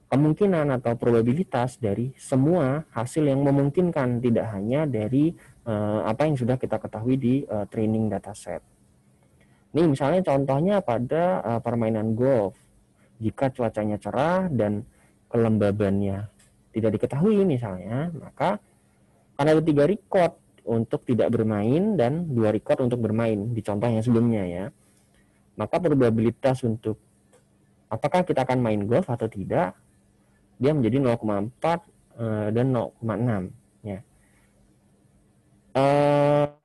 kemungkinan atau probabilitas dari semua hasil yang memungkinkan, tidak hanya dari apa yang sudah kita ketahui di training dataset. Ini misalnya contohnya pada permainan golf. Jika cuacanya cerah dan kelembabannya tidak diketahui misalnya, maka akan ada 3 record untuk tidak bermain dan 2 record untuk bermain di contoh yang sebelumnya, ya. Maka probabilitas untuk apakah kita akan main golf atau tidak, dia menjadi 0,4 dan 0,6, ya.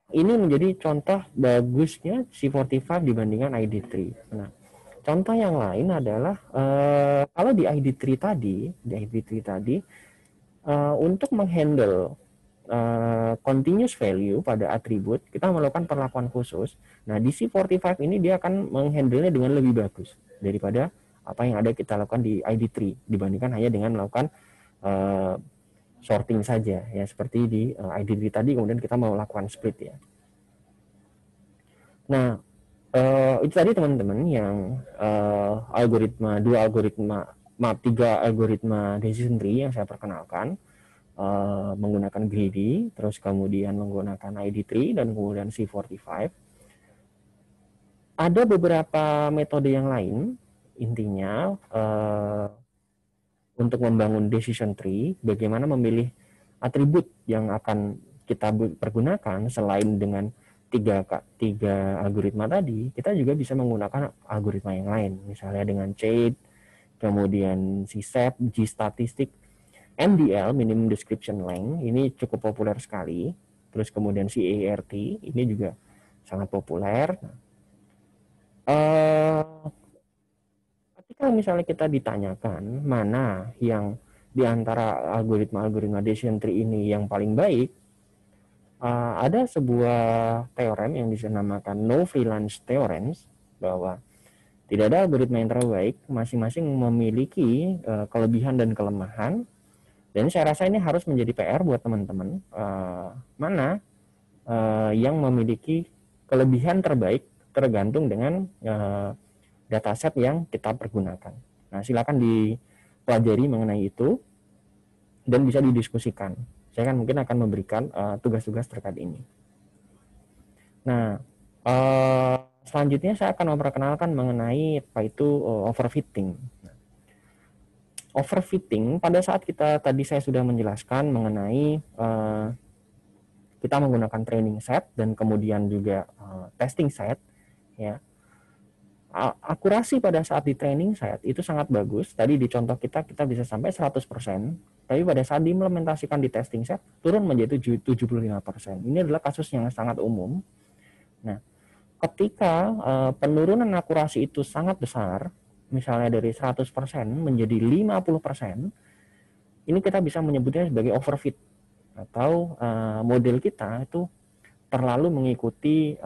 Ini menjadi contoh bagusnya C45 dibandingkan ID3. Nah, contoh yang lain adalah kalau di ID3 tadi, untuk menghandle continuous value pada atribut, kita melakukan perlakuan khusus. Nah, di C45 ini dia akan menghandle-nya dengan lebih bagus daripada apa yang ada kita lakukan di ID3 dibandingkan hanya dengan melakukan sorting saja, ya, seperti di ID3 tadi, kemudian kita mau lakukan split, ya. Nah, itu tadi teman-teman yang tiga algoritma decision tree yang saya perkenalkan, menggunakan greedy, terus kemudian menggunakan ID3 dan kemudian C45. Ada beberapa metode yang lain, intinya untuk membangun decision tree, bagaimana memilih atribut yang akan kita pergunakan selain dengan tiga algoritma tadi, kita juga bisa menggunakan algoritma yang lain, misalnya dengan CHAID, kemudian CSAP, G-statistic, MDL, minimum description length, ini cukup populer sekali. Terus kemudian CART, ini juga sangat populer. Ketika misalnya kita ditanyakan mana yang di antara algoritma decision tree ini yang paling baik, ada sebuah teorem yang dinamakan no free lunch theorem, bahwa tidak ada algoritma yang terbaik, masing-masing memiliki kelebihan dan kelemahan. Dan saya rasa ini harus menjadi PR buat teman-teman, mana yang memiliki kelebihan terbaik tergantung dengan dataset yang kita pergunakan. Nah, silakan dipelajari mengenai itu dan bisa didiskusikan saya kan mungkin akan memberikan tugas-tugas terkait ini. Nah, selanjutnya saya akan memperkenalkan mengenai apa itu overfitting. Overfitting pada saat kita tadi saya sudah menjelaskan mengenai kita menggunakan training set dan kemudian juga testing set, ya. Akurasi pada saat di training set itu sangat bagus. Tadi di contoh kita bisa sampai 100%, tapi pada saat diimplementasikan di testing set turun menjadi 75%. Ini adalah kasus yang sangat umum. Nah, ketika penurunan akurasi itu sangat besar, misalnya dari 100% menjadi 50%, ini kita bisa menyebutnya sebagai overfit, atau model kita itu terlalu mengikuti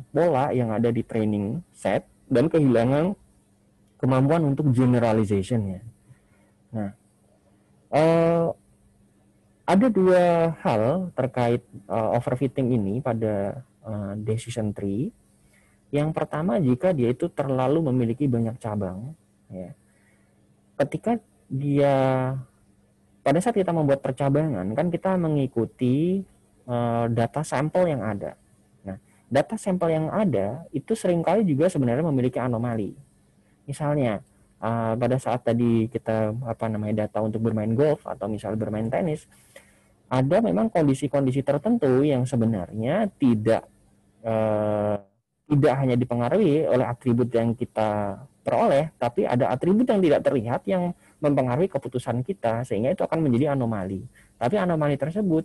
pola yang ada di training set dan kehilangan kemampuan untuk generalization-nya. Nah, ada dua hal terkait overfitting ini pada decision tree. Yang pertama, jika dia itu terlalu memiliki banyak cabang, ya. Ketika dia pada saat kita membuat percabangan, kan kita mengikuti data sampel yang ada. Nah, data sampel yang ada itu seringkali juga sebenarnya memiliki anomali. Misalnya, pada saat tadi kita data untuk bermain golf atau misalnya bermain tenis, ada memang kondisi-kondisi tertentu yang sebenarnya tidak hanya dipengaruhi oleh atribut yang kita peroleh, tapi ada atribut yang tidak terlihat yang mempengaruhi keputusan kita, sehingga itu akan menjadi anomali. Tapi anomali tersebut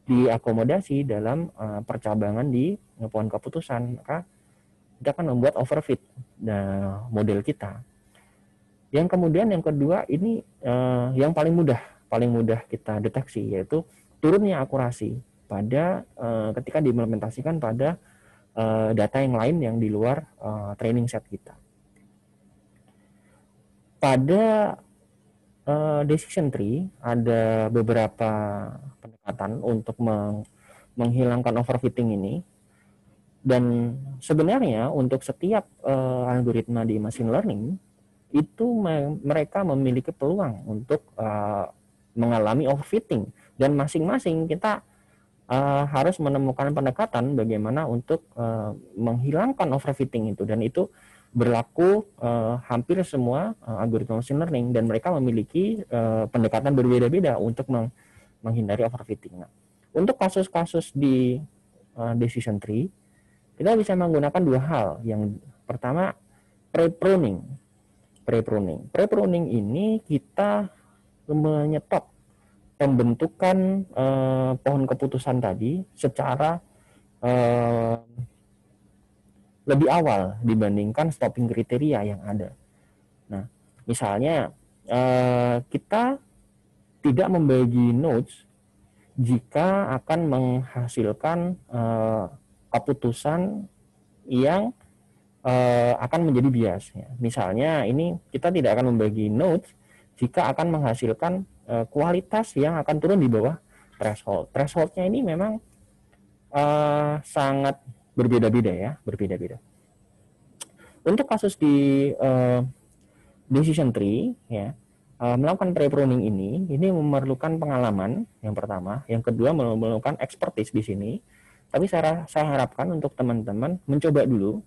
diakomodasi dalam percabangan di pohon keputusan, maka kita akan membuat overfit model kita. Yang kemudian yang kedua ini yang paling mudah kita deteksi, yaitu turunnya akurasi pada ketika diimplementasikan pada data yang lain yang di luar training set kita. Pada decision tree ada beberapa pendekatan untuk menghilangkan overfitting ini, dan sebenarnya untuk setiap algoritma di machine learning itu mereka memiliki peluang untuk mengalami overfitting, dan masing-masing kita harus menemukan pendekatan bagaimana untuk menghilangkan overfitting itu, dan itu berlaku hampir semua algoritma machine learning, dan mereka memiliki pendekatan berbeda-beda untuk menghindari overfitting. Nah, untuk kasus-kasus di decision tree kita bisa menggunakan dua hal. Yang pertama, pre-pruning. Pre-pruning ini kita menyetop pembentukan pohon keputusan tadi secara lebih awal dibandingkan stopping kriteria yang ada. Nah, misalnya kita tidak membagi nodes jika akan menghasilkan keputusan yang akan menjadi bias. Misalnya ini kita tidak akan membagi nodes jika akan menghasilkan kualitas yang akan turun di bawah threshold. Thresholdnya ini memang sangat berbeda-beda ya, berbeda-beda. Untuk kasus di decision tree, ya, melakukan pre-pruning ini memerlukan pengalaman yang pertama, yang kedua memerlukan expertise di sini. Tapi saya harapkan untuk teman-teman mencoba dulu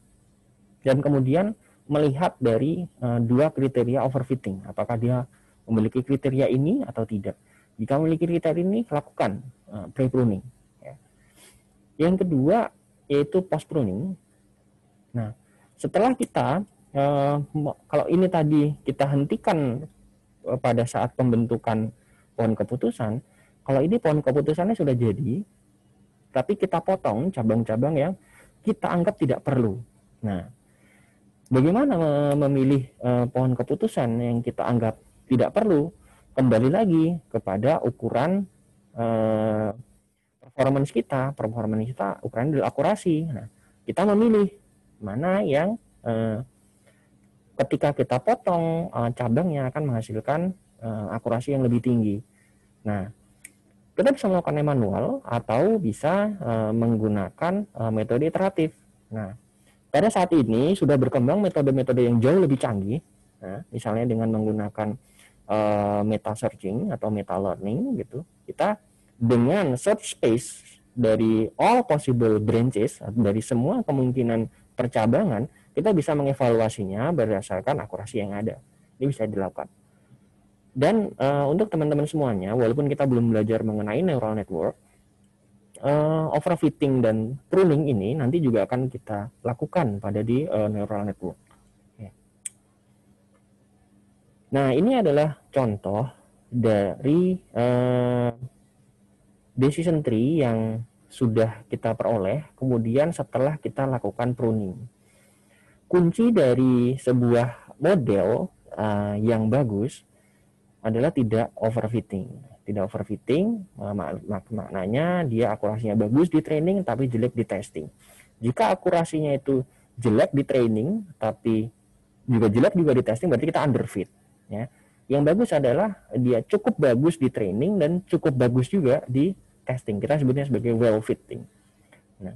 dan kemudian melihat dari dua kriteria overfitting, apakah dia memiliki kriteria ini atau tidak. Jika memiliki kriteria ini, lakukan pre-pruning. Ya. Yang kedua yaitu post-pruning. Nah, setelah kita, kalau ini tadi kita hentikan pada saat pembentukan pohon keputusan, kalau ini pohon keputusannya sudah jadi, tapi kita potong cabang-cabang yang kita anggap tidak perlu. Nah, bagaimana memilih pohon keputusan yang kita anggap tidak perlu? Kembali lagi kepada ukuran performance kita ukuran dari akurasi. Nah, kita memilih mana yang ketika kita potong cabangnya akan menghasilkan akurasi yang lebih tinggi. Nah, kita bisa melakukannya manual atau bisa menggunakan metode iteratif. Nah, pada saat ini sudah berkembang metode-metode yang jauh lebih canggih, misalnya dengan menggunakan meta searching atau meta learning gitu. Kita dengan search space dari all possible branches, dari semua kemungkinan percabangan, kita bisa mengevaluasinya berdasarkan akurasi yang ada. Ini bisa dilakukan. Dan untuk teman-teman semuanya, walaupun kita belum belajar mengenai neural network, overfitting dan pruning ini nanti juga akan kita lakukan pada di neural network. Nah, ini adalah contoh dari decision tree yang sudah kita peroleh, kemudian setelah kita lakukan pruning. Kunci dari sebuah model yang bagus adalah tidak overfitting. Tidak overfitting maknanya dia akurasinya bagus di training tapi jelek di testing. Jika akurasinya itu jelek di training tapi juga jelek juga di testing, berarti kita underfit. Ya. Yang bagus adalah dia cukup bagus di training dan cukup bagus juga di testing. Kita sebutnya sebagai well fitting. Nah,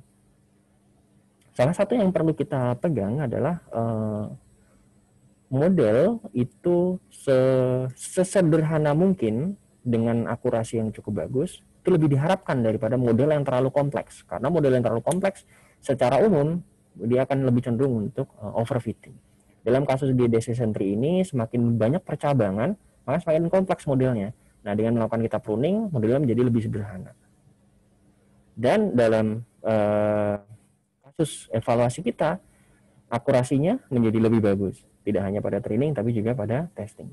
salah satu yang perlu kita pegang adalah model itu sesederhana mungkin dengan akurasi yang cukup bagus itu lebih diharapkan daripada model yang terlalu kompleks. Karena model yang terlalu kompleks secara umum dia akan lebih cenderung untuk overfitting. Dalam kasus di decision tree ini semakin banyak percabangan, maka semakin kompleks modelnya. Nah, dengan melakukan kita pruning, modelnya menjadi lebih sederhana. Dan dalam kasus evaluasi kita, akurasinya menjadi lebih bagus. Tidak hanya pada training, tapi juga pada testing.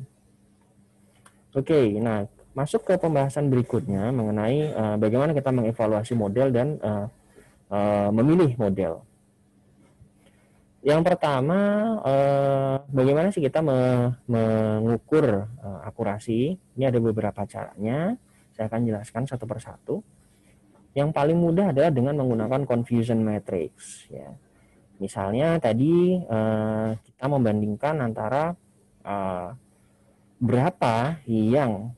Oke, nah masuk ke pembahasan berikutnya mengenai bagaimana kita mengevaluasi model dan memilih model. Yang pertama, bagaimana sih kita mengukur akurasi? Ini ada beberapa caranya. Saya akan jelaskan satu persatu. Yang paling mudah adalah dengan menggunakan confusion matrix. Ya. Misalnya tadi kita membandingkan antara berapa yang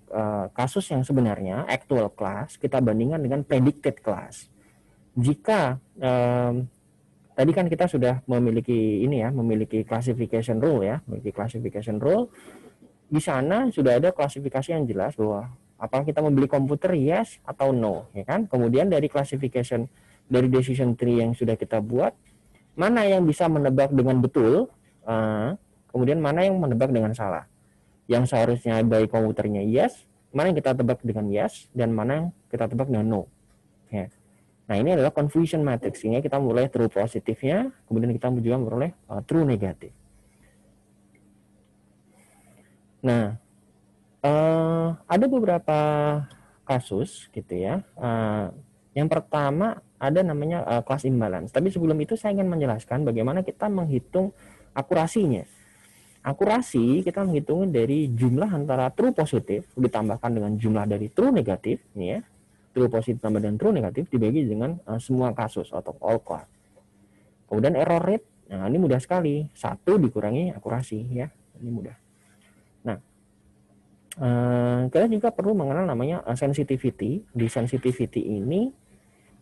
kasus yang sebenarnya actual class kita bandingkan dengan predicted class. Jika tadi kan kita sudah memiliki ini ya, memiliki classification rule ya, memiliki classification rule. Di sana sudah ada klasifikasi yang jelas bahwa apakah kita membeli komputer yes atau no, ya kan? Kemudian dari classification dari decision tree yang sudah kita buat, mana yang bisa menebak dengan betul, kemudian mana yang menebak dengan salah. Yang seharusnya baik komputernya yes, mana yang kita tebak dengan yes dan mana yang kita tebak dengan no. Ya. Nah, ini adalah confusion matrix. Ini kita mulai true positifnya, kemudian kita juga memperoleh true negatif. Nah, ada beberapa kasus gitu ya. Yang pertama ada namanya class imbalance. Tapi sebelum itu saya ingin menjelaskan bagaimana kita menghitung akurasinya. Akurasi kita menghitung dari jumlah antara true positif ditambahkan dengan jumlah dari true negatif, ini ya. True positif tambah dengan true negatif dibagi dengan semua kasus atau all class. Kemudian error rate, nah ini mudah sekali, 1 dikurangi akurasi ya, ini mudah. Nah, kita juga perlu mengenal namanya sensitivity. Di sensitivity ini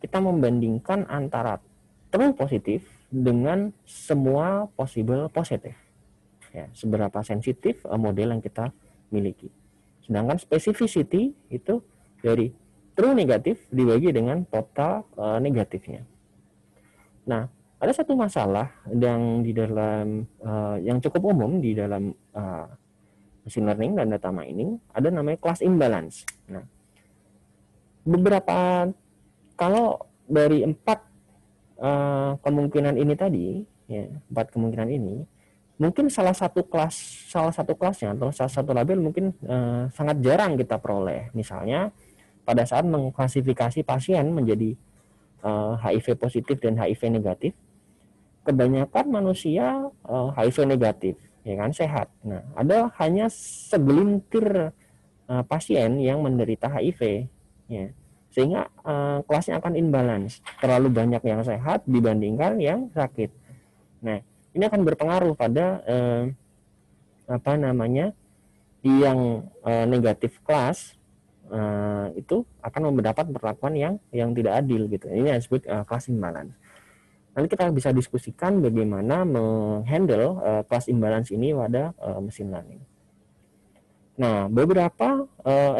kita membandingkan antara true positif dengan semua possible positif. Ya, seberapa sensitif model yang kita miliki. Sedangkan specificity itu dari true negatif dibagi dengan total negatifnya. Nah, ada satu masalah yang di dalam yang cukup umum di dalam machine learning dan data mining ada namanya class imbalance. Nah, beberapa kalau dari 4 kemungkinan ini tadi, ya, 4 kemungkinan ini, mungkin salah satu kelasnya atau salah satu label mungkin sangat jarang kita peroleh. Misalnya pada saat mengklasifikasi pasien menjadi HIV positif dan HIV negatif, kebanyakan manusia HIV negatif, ya kan, sehat. Nah, ada hanya segelintir pasien yang menderita HIV, ya, sehingga kelasnya akan imbalance. Terlalu banyak yang sehat dibandingkan yang sakit. Nah, ini akan berpengaruh pada yang negatif kelas. Itu akan mendapat perlakuan yang tidak adil gitu. Ini yang disebut class imbalance. Nanti kita bisa diskusikan bagaimana menghandle class imbalance ini pada machine learning. Nah, beberapa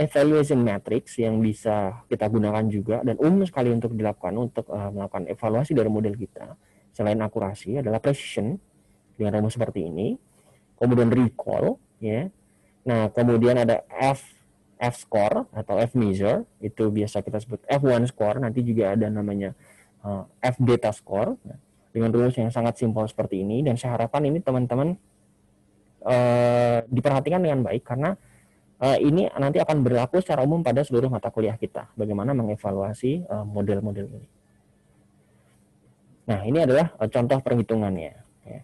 evaluation matrix yang bisa kita gunakan juga dan umum sekali untuk dilakukan untuk melakukan evaluasi dari model kita selain akurasi adalah precision dengan rumus seperti ini, kemudian recall, ya. Nah, kemudian ada F score atau F measure, itu biasa kita sebut F1 score, nanti juga ada namanya F data score. Nah, dengan rumus yang sangat simpel seperti ini, dan saya harapkan ini teman-teman diperhatikan dengan baik karena ini nanti akan berlaku secara umum pada seluruh mata kuliah kita, bagaimana mengevaluasi model-model ini. Nah, ini adalah contoh perhitungannya. Ya.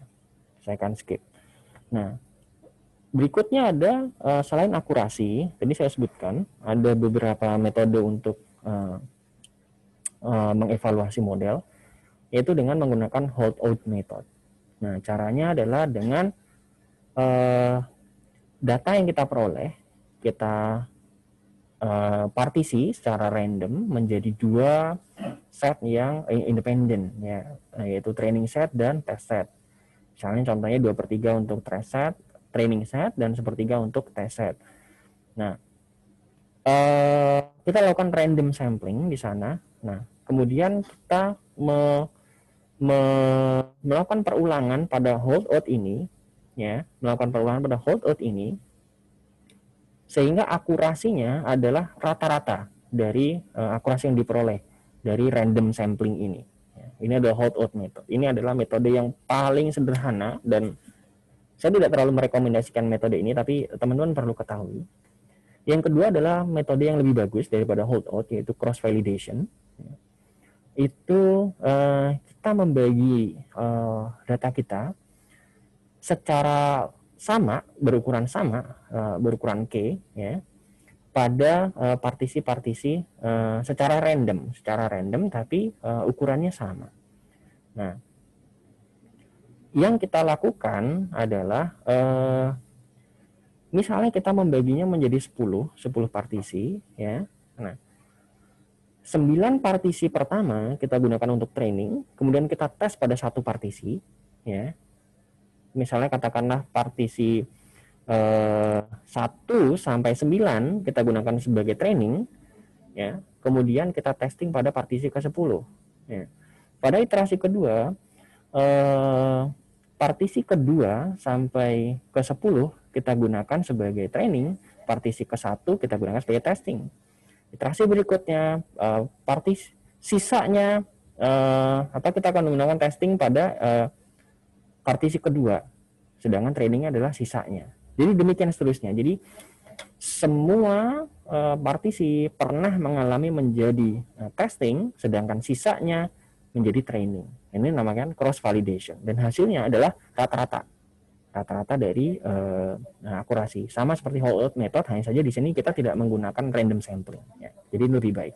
Saya akan skip. Nah, berikutnya ada selain akurasi, tadi saya sebutkan ada beberapa metode untuk mengevaluasi model, yaitu dengan menggunakan holdout method. Nah, caranya adalah dengan data yang kita peroleh, kita partisi secara random menjadi dua set yang independen, ya, yaitu training set dan test set. Misalnya contohnya 2/3 untuk test set, training set, dan 1/3 untuk test set. Nah, kita lakukan random sampling di sana. Nah, kemudian kita melakukan perulangan pada holdout ini, ya, melakukan perulangan pada holdout ini, sehingga akurasinya adalah rata-rata dari akurasi yang diperoleh dari random sampling ini. Ini adalah holdout method. Ini adalah metode yang paling sederhana dan saya tidak terlalu merekomendasikan metode ini, tapi teman-teman perlu ketahui. Yang kedua adalah metode yang lebih bagus daripada holdout, yaitu cross validation. Itu kita membagi data kita secara sama, berukuran K, ya, pada partisi-partisi secara random, tapi ukurannya sama. Nah, yang kita lakukan adalah misalnya kita membaginya menjadi 10 partisi, ya. Nah, 9 partisi pertama kita gunakan untuk training, kemudian kita tes pada satu partisi, ya. Misalnya katakanlah partisi 1 sampai 9 kita gunakan sebagai training, ya. Kemudian kita testing pada partisi ke-10, ya. Pada iterasi kedua, partisi kedua sampai ke-10 kita gunakan sebagai training, partisi ke-1 kita gunakan sebagai testing. Iterasi berikutnya, partisi sisanya atau kita akan menggunakan testing pada partisi kedua, sedangkan trainingnya adalah sisanya. Jadi demikian seterusnya. Jadi semua partisi pernah mengalami menjadi testing, sedangkan sisanya menjadi training. Ini namanya cross validation, dan hasilnya adalah rata-rata dari akurasi. Sama seperti holdout method, hanya saja di sini kita tidak menggunakan random sampling, ya. Jadi lebih baik.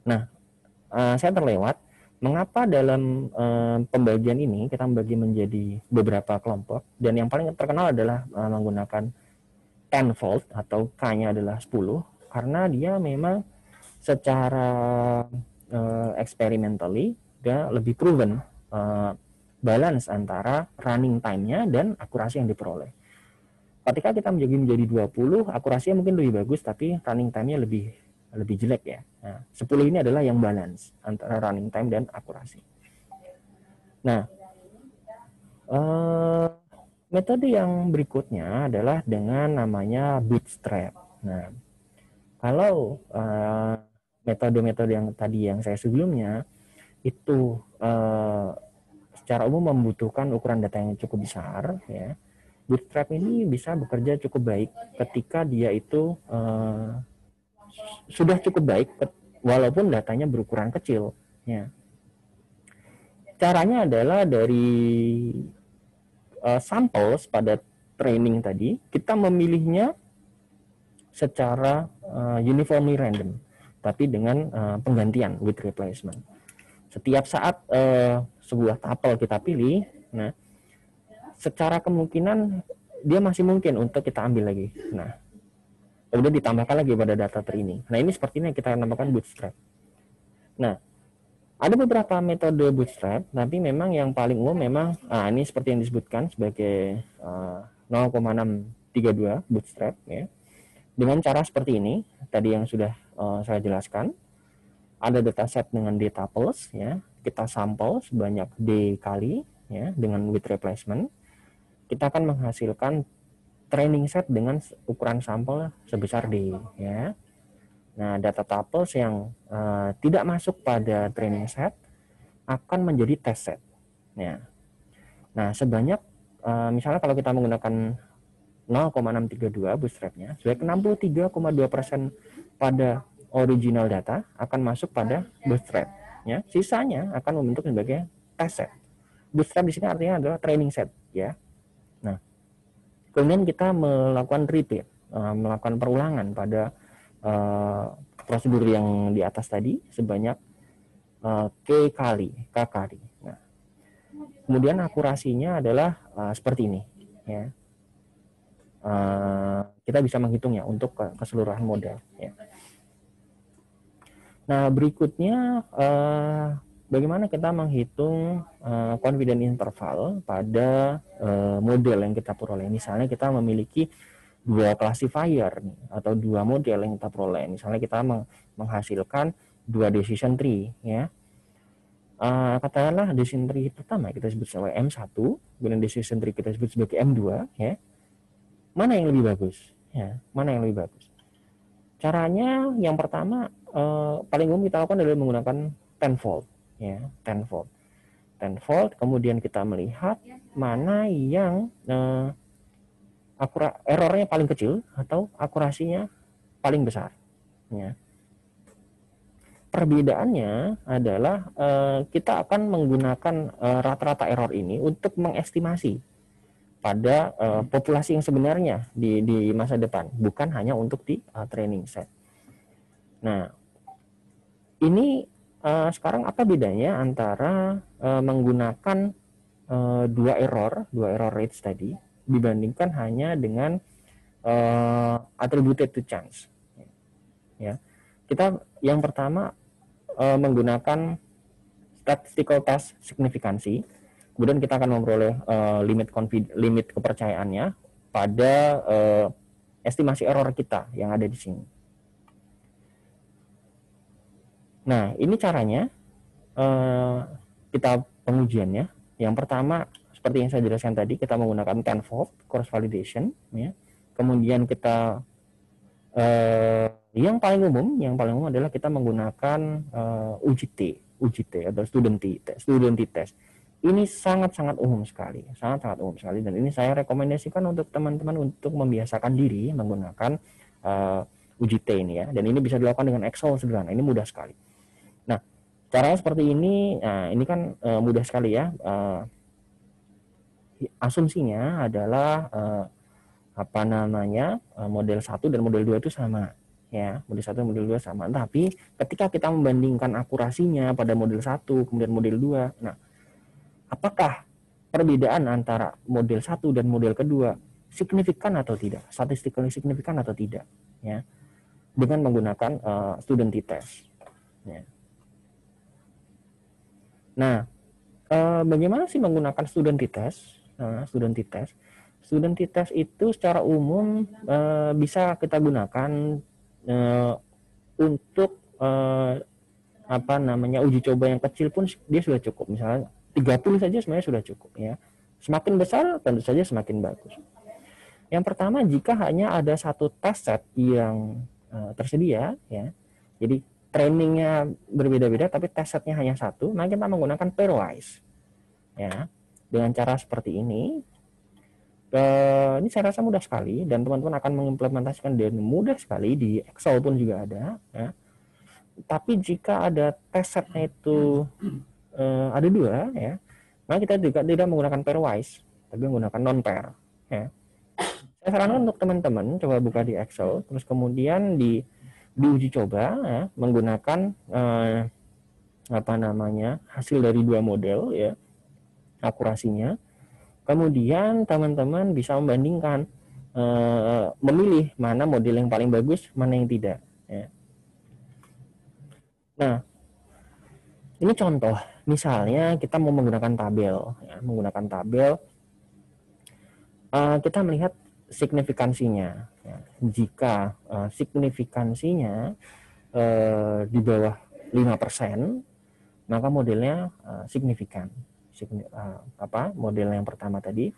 Nah, saya terlewat. Mengapa dalam pembagian ini kita membagi menjadi beberapa kelompok, dan yang paling terkenal adalah menggunakan 10-fold atau K-nya adalah 10, karena dia memang secara experimentally dia lebih proven balance antara running time-nya dan akurasi yang diperoleh. Ketika kita menjadi 20, akurasinya mungkin lebih bagus, tapi running time-nya lebih jelek, ya. Nah, 10 ini adalah yang balance antara running time dan akurasi. Nah, metode yang berikutnya adalah dengan namanya bootstrap. Nah, kalau metode-metode yang tadi yang saya sebelumnya itu secara umum membutuhkan ukuran data yang cukup besar, ya. Bootstrap ini bisa bekerja cukup baik ketika dia itu sudah cukup baik walaupun datanya berukuran kecil, ya. Caranya adalah dari samples pada training tadi, kita memilihnya secara uniformly random, tapi dengan penggantian with replacement. Setiap saat sebuah tapel kita pilih, nah, secara kemungkinan dia masih mungkin untuk kita ambil lagi. Nah, kemudian ditambahkan lagi pada data training. Nah, ini sepertinya kita namakan bootstrap. Nah, ada beberapa metode bootstrap, tapi memang yang paling umum memang ini seperti yang disebutkan sebagai 0,6 32 Bootstrap ya. Dengan cara seperti ini, tadi yang sudah saya jelaskan, ada dataset dengan D tuples ya, kita sampel sebanyak D kali ya dengan with replacement. Kita akan menghasilkan training set dengan ukuran sampel sebesar D ya. Nah, data tuples yang tidak masuk pada training set akan menjadi test set ya. Nah, sebanyak misalnya kalau kita menggunakan 0,632 bootstrapnya, sebanyak 63,2% pada original data akan masuk pada bootstrap ya. Sisanya akan membentuk sebagai test set. Bootstrap di sini artinya adalah training set ya. Nah, kemudian kita melakukan repeat, melakukan perulangan pada prosedur yang di atas tadi sebanyak K kali. Nah, kemudian akurasinya adalah seperti ini ya. Kita bisa menghitungnya untuk keseluruhan model ya. Nah, berikutnya bagaimana kita menghitung confidence interval pada model yang kita peroleh. Misalnya kita memiliki dua classifier nih, atau dua model yang kita peroleh. Misalnya kita menghasilkan dua decision tree ya. Katakanlah decision tree pertama kita sebut sebagai M1, kemudian decision tree kita sebut sebagai M2 ya. Mana yang lebih bagus ya? Mana yang lebih bagus? Caranya yang pertama paling umum kita lakukan adalah menggunakan tenfold ya, tenfold. Kemudian kita melihat mana yang errornya paling kecil atau akurasinya paling besar ya. Perbedaannya adalah kita akan menggunakan rata-rata error ini untuk mengestimasi pada populasi yang sebenarnya di masa depan, bukan hanya untuk di training set. Nah, ini sekarang apa bedanya antara menggunakan dua error rates tadi dibandingkan hanya dengan attributed to chance ya. Kita yang pertama menggunakan statistical test signifikansi, kemudian kita akan memperoleh limit kepercayaannya pada estimasi error kita yang ada di sini. Nah, ini caranya kita pengujiannya. Yang pertama, seperti yang saya jelaskan tadi, kita menggunakan tenfold cross validation ya. Kemudian kita yang paling umum adalah kita menggunakan UJT atau student test. Ini sangat-sangat umum sekali, dan ini saya rekomendasikan untuk teman-teman untuk membiasakan diri menggunakan UJT ini ya, dan ini bisa dilakukan dengan Excel sederhana, ini mudah sekali. Nah, caranya seperti ini, ini kan mudah sekali ya. Asumsinya adalah model 1 dan model 2 itu sama ya, model 1 dan model 2 sama. Tapi ketika kita membandingkan akurasinya pada model 1 kemudian model 2, nah apakah perbedaan antara model 1 dan model kedua signifikan atau tidak, statistically signifikan atau tidak ya, dengan menggunakan student test ya. Nah, bagaimana sih menggunakan student test? Student test itu secara umum bisa kita gunakan untuk uji coba yang kecil pun dia sudah cukup. Misalnya 30 saja sebenarnya sudah cukup ya. Semakin besar tentu saja semakin bagus. Yang pertama, jika hanya ada satu test set yang tersedia ya, jadi trainingnya berbeda-beda tapi test setnya hanya satu, maka kita menggunakan pairwise ya. Dengan cara seperti ini saya rasa mudah sekali dan teman-teman akan mengimplementasikan dengan mudah sekali, di Excel pun juga ada ya. Tapi jika ada test setnya itu ada dua ya, maka kita juga tidak menggunakan pairwise tapi menggunakan non-pair ya. Saya sarankan untuk teman-teman coba buka di Excel, terus kemudian diuji coba ya, menggunakan hasil dari dua model ya, akurasinya. Kemudian teman-teman bisa membandingkan, memilih mana model yang paling bagus, mana yang tidak ya. Nah, ini contoh, misalnya kita mau menggunakan tabel ya, kita melihat signifikansinya. Ya, jika signifikansinya di bawah 5%, maka modelnya signifikan. Model yang pertama tadi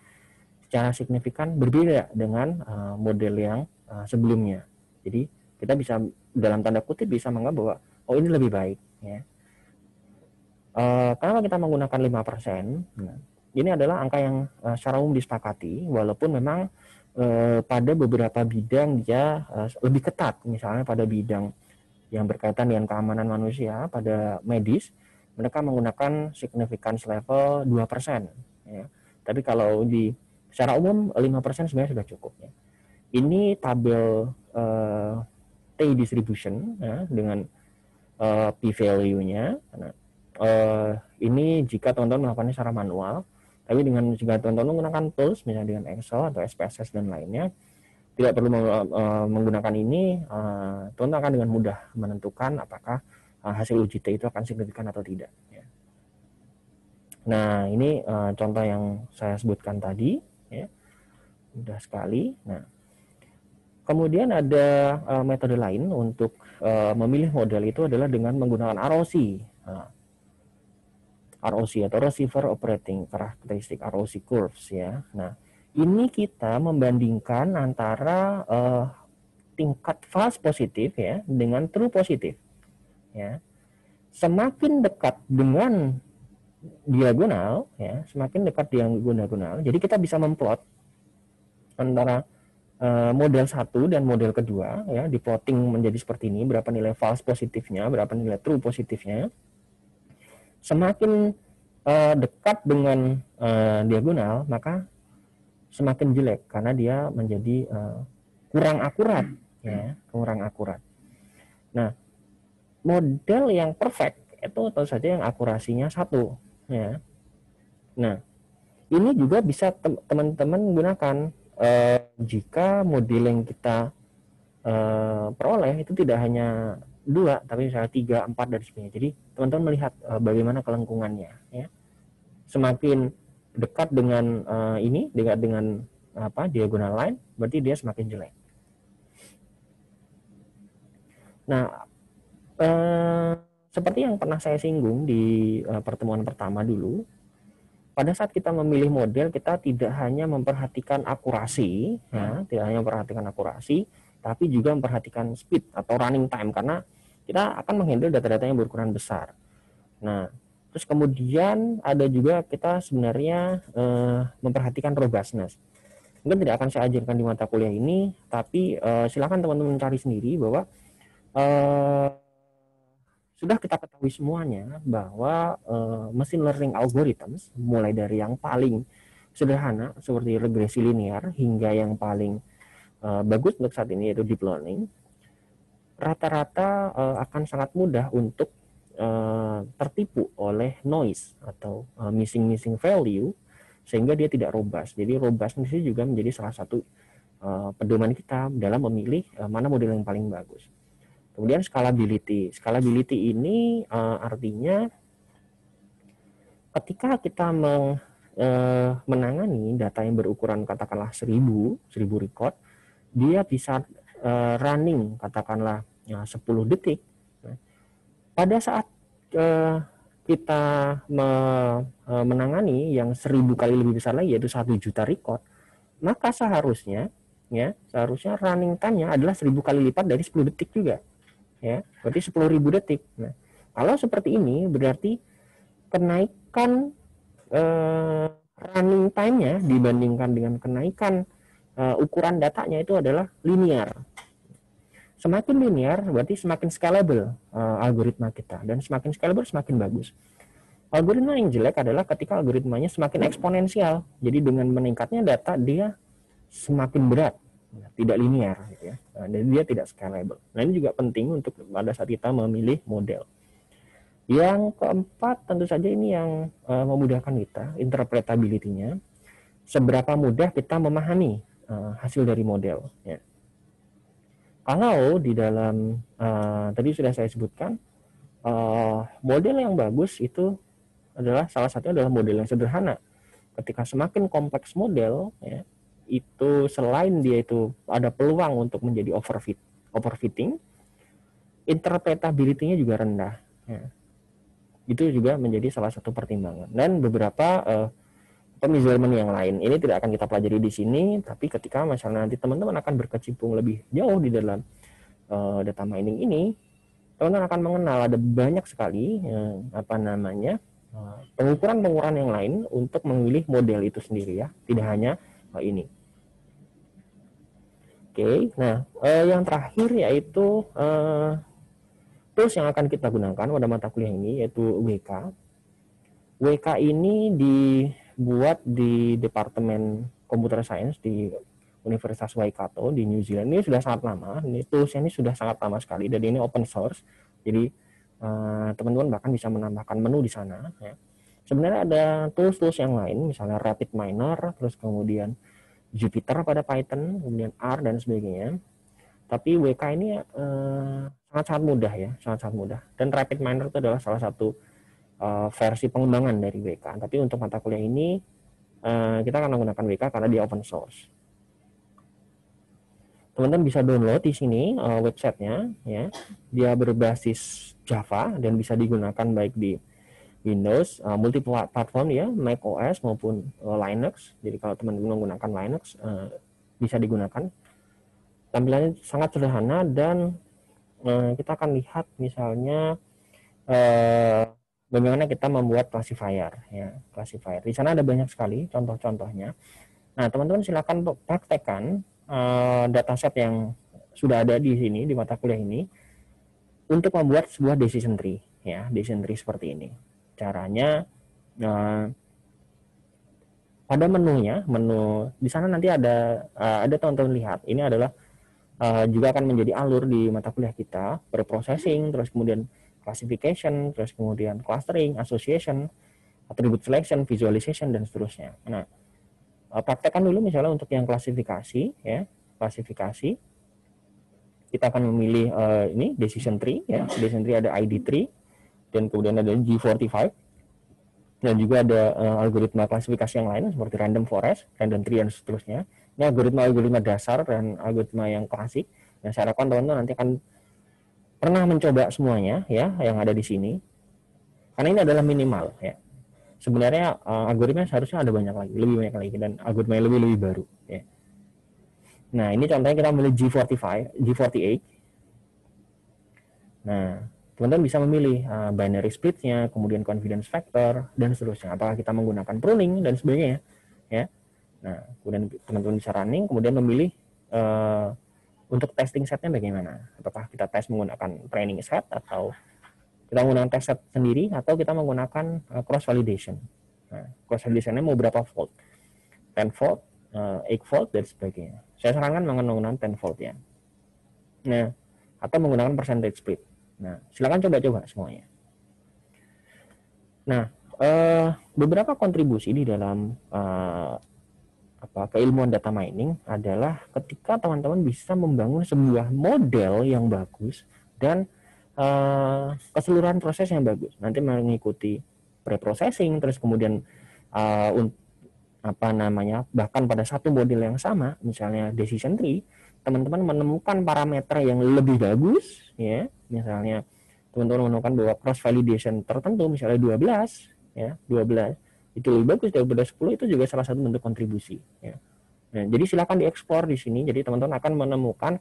secara signifikan berbeda dengan model yang sebelumnya. Jadi kita bisa dalam tanda kutip bisa menganggap bahwa oh ini lebih baik. Ya. Kenapa kita menggunakan 5%? Nah, ini adalah angka yang secara umum disepakati, walaupun memang pada beberapa bidang dia lebih ketat, misalnya pada bidang yang berkaitan dengan keamanan manusia, pada medis, mereka menggunakan significance level 2%. Ya. Tapi kalau secara umum 5% sebenarnya sudah cukup. Ya. Ini tabel T distribution ya, dengan p-value-nya. Nah, ini jika teman-teman melakukannya secara manual, tapi jika teman-teman menggunakan tools, misalnya dengan Excel atau SPSS dan lainnya, tidak perlu menggunakan ini, teman-teman akan dengan mudah menentukan apakah hasil uji T itu akan signifikan atau tidak. Ya. Nah, ini contoh yang saya sebutkan tadi, ya. Mudah sekali. Nah, kemudian ada metode lain untuk memilih model itu adalah dengan menggunakan ROC. Nah, ROC atau Receiver Operating Characteristic, ROC curves ya. Nah, ini kita membandingkan antara tingkat false positif ya dengan true positif. Ya. Semakin dekat dengan diagonal ya, semakin dekat dengan diagonal. Jadi kita bisa memplot antara model 1 dan model kedua ya, di plotting menjadi seperti ini, berapa nilai false positifnya, berapa nilai true positifnya. Semakin dekat dengan diagonal, maka semakin jelek karena dia menjadi kurang akurat, ya, kurang akurat. Nah, model yang perfect itu tentu saja yang akurasinya 1, ya. Nah, ini juga bisa teman-teman gunakan jika model yang kita peroleh itu tidak hanya 2, tapi misalnya 3, 4 dan sebagainya. Jadi teman-teman melihat bagaimana kelengkungannya. Ya. Semakin dekat dengan dengan diagonal line, berarti dia semakin jelek. Nah, seperti yang pernah saya singgung di pertemuan pertama dulu, pada saat kita memilih model, kita tidak hanya memperhatikan akurasi, ya, tidak hanya memperhatikan akurasi, tapi juga memperhatikan speed atau running time, karena kita akan menghandle data-data yang berukuran besar. Nah, terus kemudian ada juga kita sebenarnya memperhatikan robustness. Mungkin tidak akan saya ajarkan di mata kuliah ini, tapi silakan teman-teman mencari sendiri bahwa sudah kita ketahui semuanya bahwa machine learning algorithms, mulai dari yang paling sederhana seperti regresi linear hingga yang paling bagus untuk saat ini yaitu deep learning, rata-rata akan sangat mudah untuk tertipu oleh noise atau missing value, sehingga dia tidak robust. Jadi robustness juga menjadi salah satu pedoman kita dalam memilih mana model yang paling bagus. Kemudian scalability. Scalability ini artinya ketika kita menangani data yang berukuran katakanlah 1000 record, dia bisa running katakanlah 10 detik. Pada saat kita menangani yang 1000 kali lebih besar lagi, yaitu 1 juta record, maka seharusnya running time-nya adalah 1000 kali lipat dari 10 detik juga. Ya, berarti 10.000 detik. Nah, kalau seperti ini berarti kenaikan running time-nya dibandingkan dengan kenaikan ukuran datanya itu adalah linear. Semakin linear berarti semakin scalable algoritma kita, dan semakin scalable semakin bagus. Algoritma yang jelek adalah ketika algoritmanya semakin eksponensial. Jadi dengan meningkatnya data dia semakin berat, tidak linear gitu ya. Dan dia tidak scalable. Nah, ini juga penting untuk pada saat kita memilih model. Yang keempat tentu saja ini yang memudahkan kita, interpretability-nya. Seberapa mudah kita memahami hasil dari model ya. Kalau di dalam tadi sudah saya sebutkan, model yang bagus itu adalah salah satunya adalah model yang sederhana. Ketika semakin kompleks model ya, itu selain dia itu ada peluang untuk menjadi overfitting, interpretability-nya juga rendah. Ya. Itu juga menjadi salah satu pertimbangan. Dan beberapa measurement yang lain ini tidak akan kita pelajari di sini, tapi ketika misalnya nanti teman-teman akan berkecimpung lebih jauh di dalam data mining ini, teman-teman akan mengenal ada banyak sekali pengukuran-pengukuran yang lain untuk memilih model itu sendiri ya, tidak hanya ini. Oke, nah yang terakhir yaitu tools yang akan kita gunakan pada mata kuliah ini yaitu WK. WK ini dibuat di Departemen Computer Science di Universitas Waikato di New Zealand. Ini sudah sangat lama, ini toolsnya ini sudah sangat lama sekali dan ini open source. Jadi teman-teman bahkan bisa menambahkan menu di sana. Ya. Sebenarnya ada tools-tools yang lain, misalnya Rapid Miner, terus kemudian Jupyter pada Python, kemudian R dan sebagainya. Tapi WK ini sangat-sangat mudah ya, sangat-sangat mudah. Dan Rapid Miner itu adalah salah satu versi pengembangan dari WK. Tapi untuk mata kuliah ini kita akan menggunakan WK karena dia open source. Teman-teman bisa download di sini websitenya, ya. Dia berbasis Java dan bisa digunakan baik di Windows, multi-platform ya, Mac OS maupun Linux. Jadi kalau teman-teman menggunakan Linux bisa digunakan. Tampilannya sangat sederhana dan kita akan lihat misalnya bagaimana kita membuat classifier ya, classifier. Di sana ada banyak sekali contoh-contohnya. Nah, teman-teman silakan praktekkan dataset yang sudah ada di sini di mata kuliah ini untuk membuat sebuah decision tree ya, decision tree seperti ini. Caranya pada menunya, menu di sana nanti ada teman-teman lihat. Ini adalah juga akan menjadi alur di mata kuliah kita, preprocessing, terus kemudian classification, terus kemudian clustering, association, attribute selection, visualization, dan seterusnya. Nah, praktekkan dulu misalnya untuk yang klasifikasi, ya, klasifikasi. Kita akan memilih ini decision tree, ya, decision tree ada ID tree, dan kemudian ada G45, dan juga ada algoritma klasifikasi yang lain seperti random forest, random tree, dan seterusnya. Ini algoritma dasar dan algoritma yang klasik. Nah, saya harapkan teman-teman nanti akan pernah mencoba semuanya ya yang ada di sini. Karena ini adalah minimal ya. Sebenarnya algoritma seharusnya ada lebih banyak lagi dan algoritma yang lebih baru ya. Nah, ini contohnya kita memilih G48. Nah, teman-teman bisa memilih binary splitnya, kemudian confidence factor dan seterusnya. Apakah kita menggunakan pruning dan sebagainya ya. Nah, kemudian teman-teman bisa running, kemudian memilih untuk testing setnya bagaimana. Apakah kita tes menggunakan training set atau kita menggunakan test set sendiri atau kita menggunakan cross validation. Nah, cross validationnya mau berapa volt? 10 volt, 8 volt dan sebagainya. Saya sarankan menggunakan 10 volt ya. Nah, atau menggunakan percentage split. Nah, silakan coba-coba semuanya. Nah, beberapa kontribusi di dalam keilmuan data mining adalah ketika teman-teman bisa membangun sebuah model yang bagus dan keseluruhan proses yang bagus. Nanti mengikuti pre-processing, terus kemudian bahkan pada satu model yang sama, misalnya decision tree, teman-teman menemukan parameter yang lebih bagus, ya, misalnya teman-teman menemukan bahwa cross validation tertentu, misalnya 12, ya, 12 itu lebih bagus daripada 10, itu juga salah satu bentuk kontribusi ya. Nah, jadi silakan diekspor di sini. Jadi teman-teman akan menemukan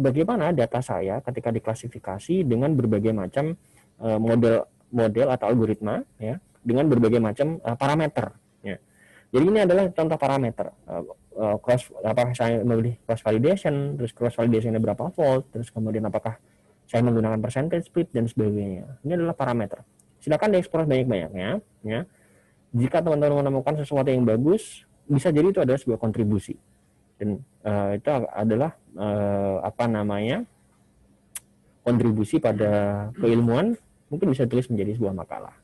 bagaimana data saya ketika diklasifikasi dengan berbagai macam model atau algoritma ya, dengan berbagai macam parameter ya. Jadi ini adalah contoh parameter apakah saya memilih cross validation, terus cross validationnya berapa volt, terus kemudian apakah saya menggunakan percentage split dan sebagainya. Ini adalah parameter. Silakan diekspor banyak-banyaknya ya. Jika teman-teman menemukan sesuatu yang bagus, bisa jadi itu adalah sebuah kontribusi. Dan itu adalah kontribusi pada keilmuan, mungkin bisa tulis menjadi sebuah makalah.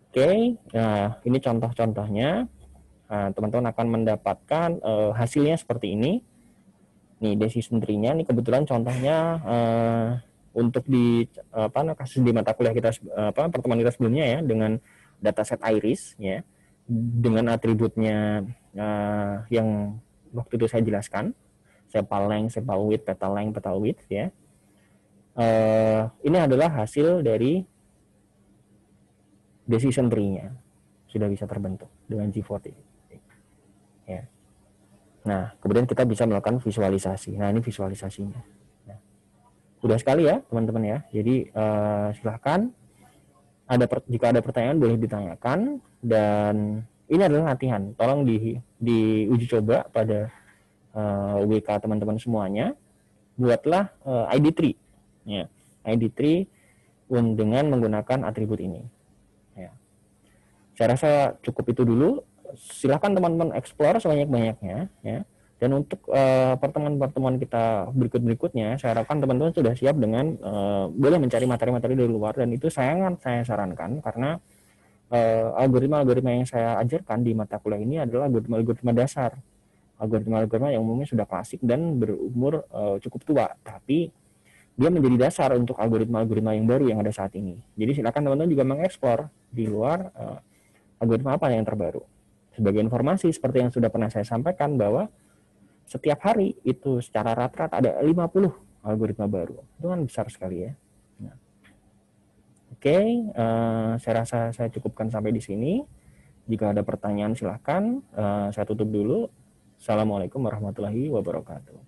Oke, nah ini contoh-contohnya. Teman-teman akan mendapatkan hasilnya seperti ini. Nih decision tree-nya, ini kebetulan contohnya untuk kasus di mata kuliah kita pertemuan kita sebelumnya ya, dengan dataset Iris ya. dengan atributnya yang waktu itu saya jelaskan, sepal length, sepal width, petal length, petal width ya. Ini adalah hasil dari decision tree-nya sudah bisa terbentuk dengan G40 ya. Nah, kemudian kita bisa melakukan visualisasi. Nah, ini visualisasinya. Nah, udah sekali ya teman-teman ya. Jadi silahkan jika ada pertanyaan boleh ditanyakan, dan ini adalah latihan. Tolong diuji coba pada WK teman-teman semuanya. Buatlah ID tree ya. ID tree dengan menggunakan atribut ini ya. Saya rasa cukup itu dulu. Silahkan teman-teman explore sebanyak-banyaknya ya. Dan untuk pertemuan-pertemuan kita berikutnya, saya harapkan teman-teman sudah siap dengan boleh mencari materi-materi dari luar, dan itu saya sarankan karena algoritma-algoritma yang saya ajarkan di mata kuliah ini adalah algoritma-algoritma dasar, algoritma-algoritma yang umumnya sudah klasik dan berumur cukup tua, tapi dia menjadi dasar untuk algoritma-algoritma yang baru yang ada saat ini. Jadi silakan teman-teman juga mengeksplor di luar algoritma apa yang terbaru. Sebagai informasi, seperti yang sudah pernah saya sampaikan, bahwa setiap hari itu secara rata-rata ada 50 algoritma baru. Itu kan besar sekali ya. Nah, Oke, saya rasa saya cukupkan sampai di sini. Jika ada pertanyaan silahkan. Saya tutup dulu. Assalamualaikum warahmatullahi wabarakatuh.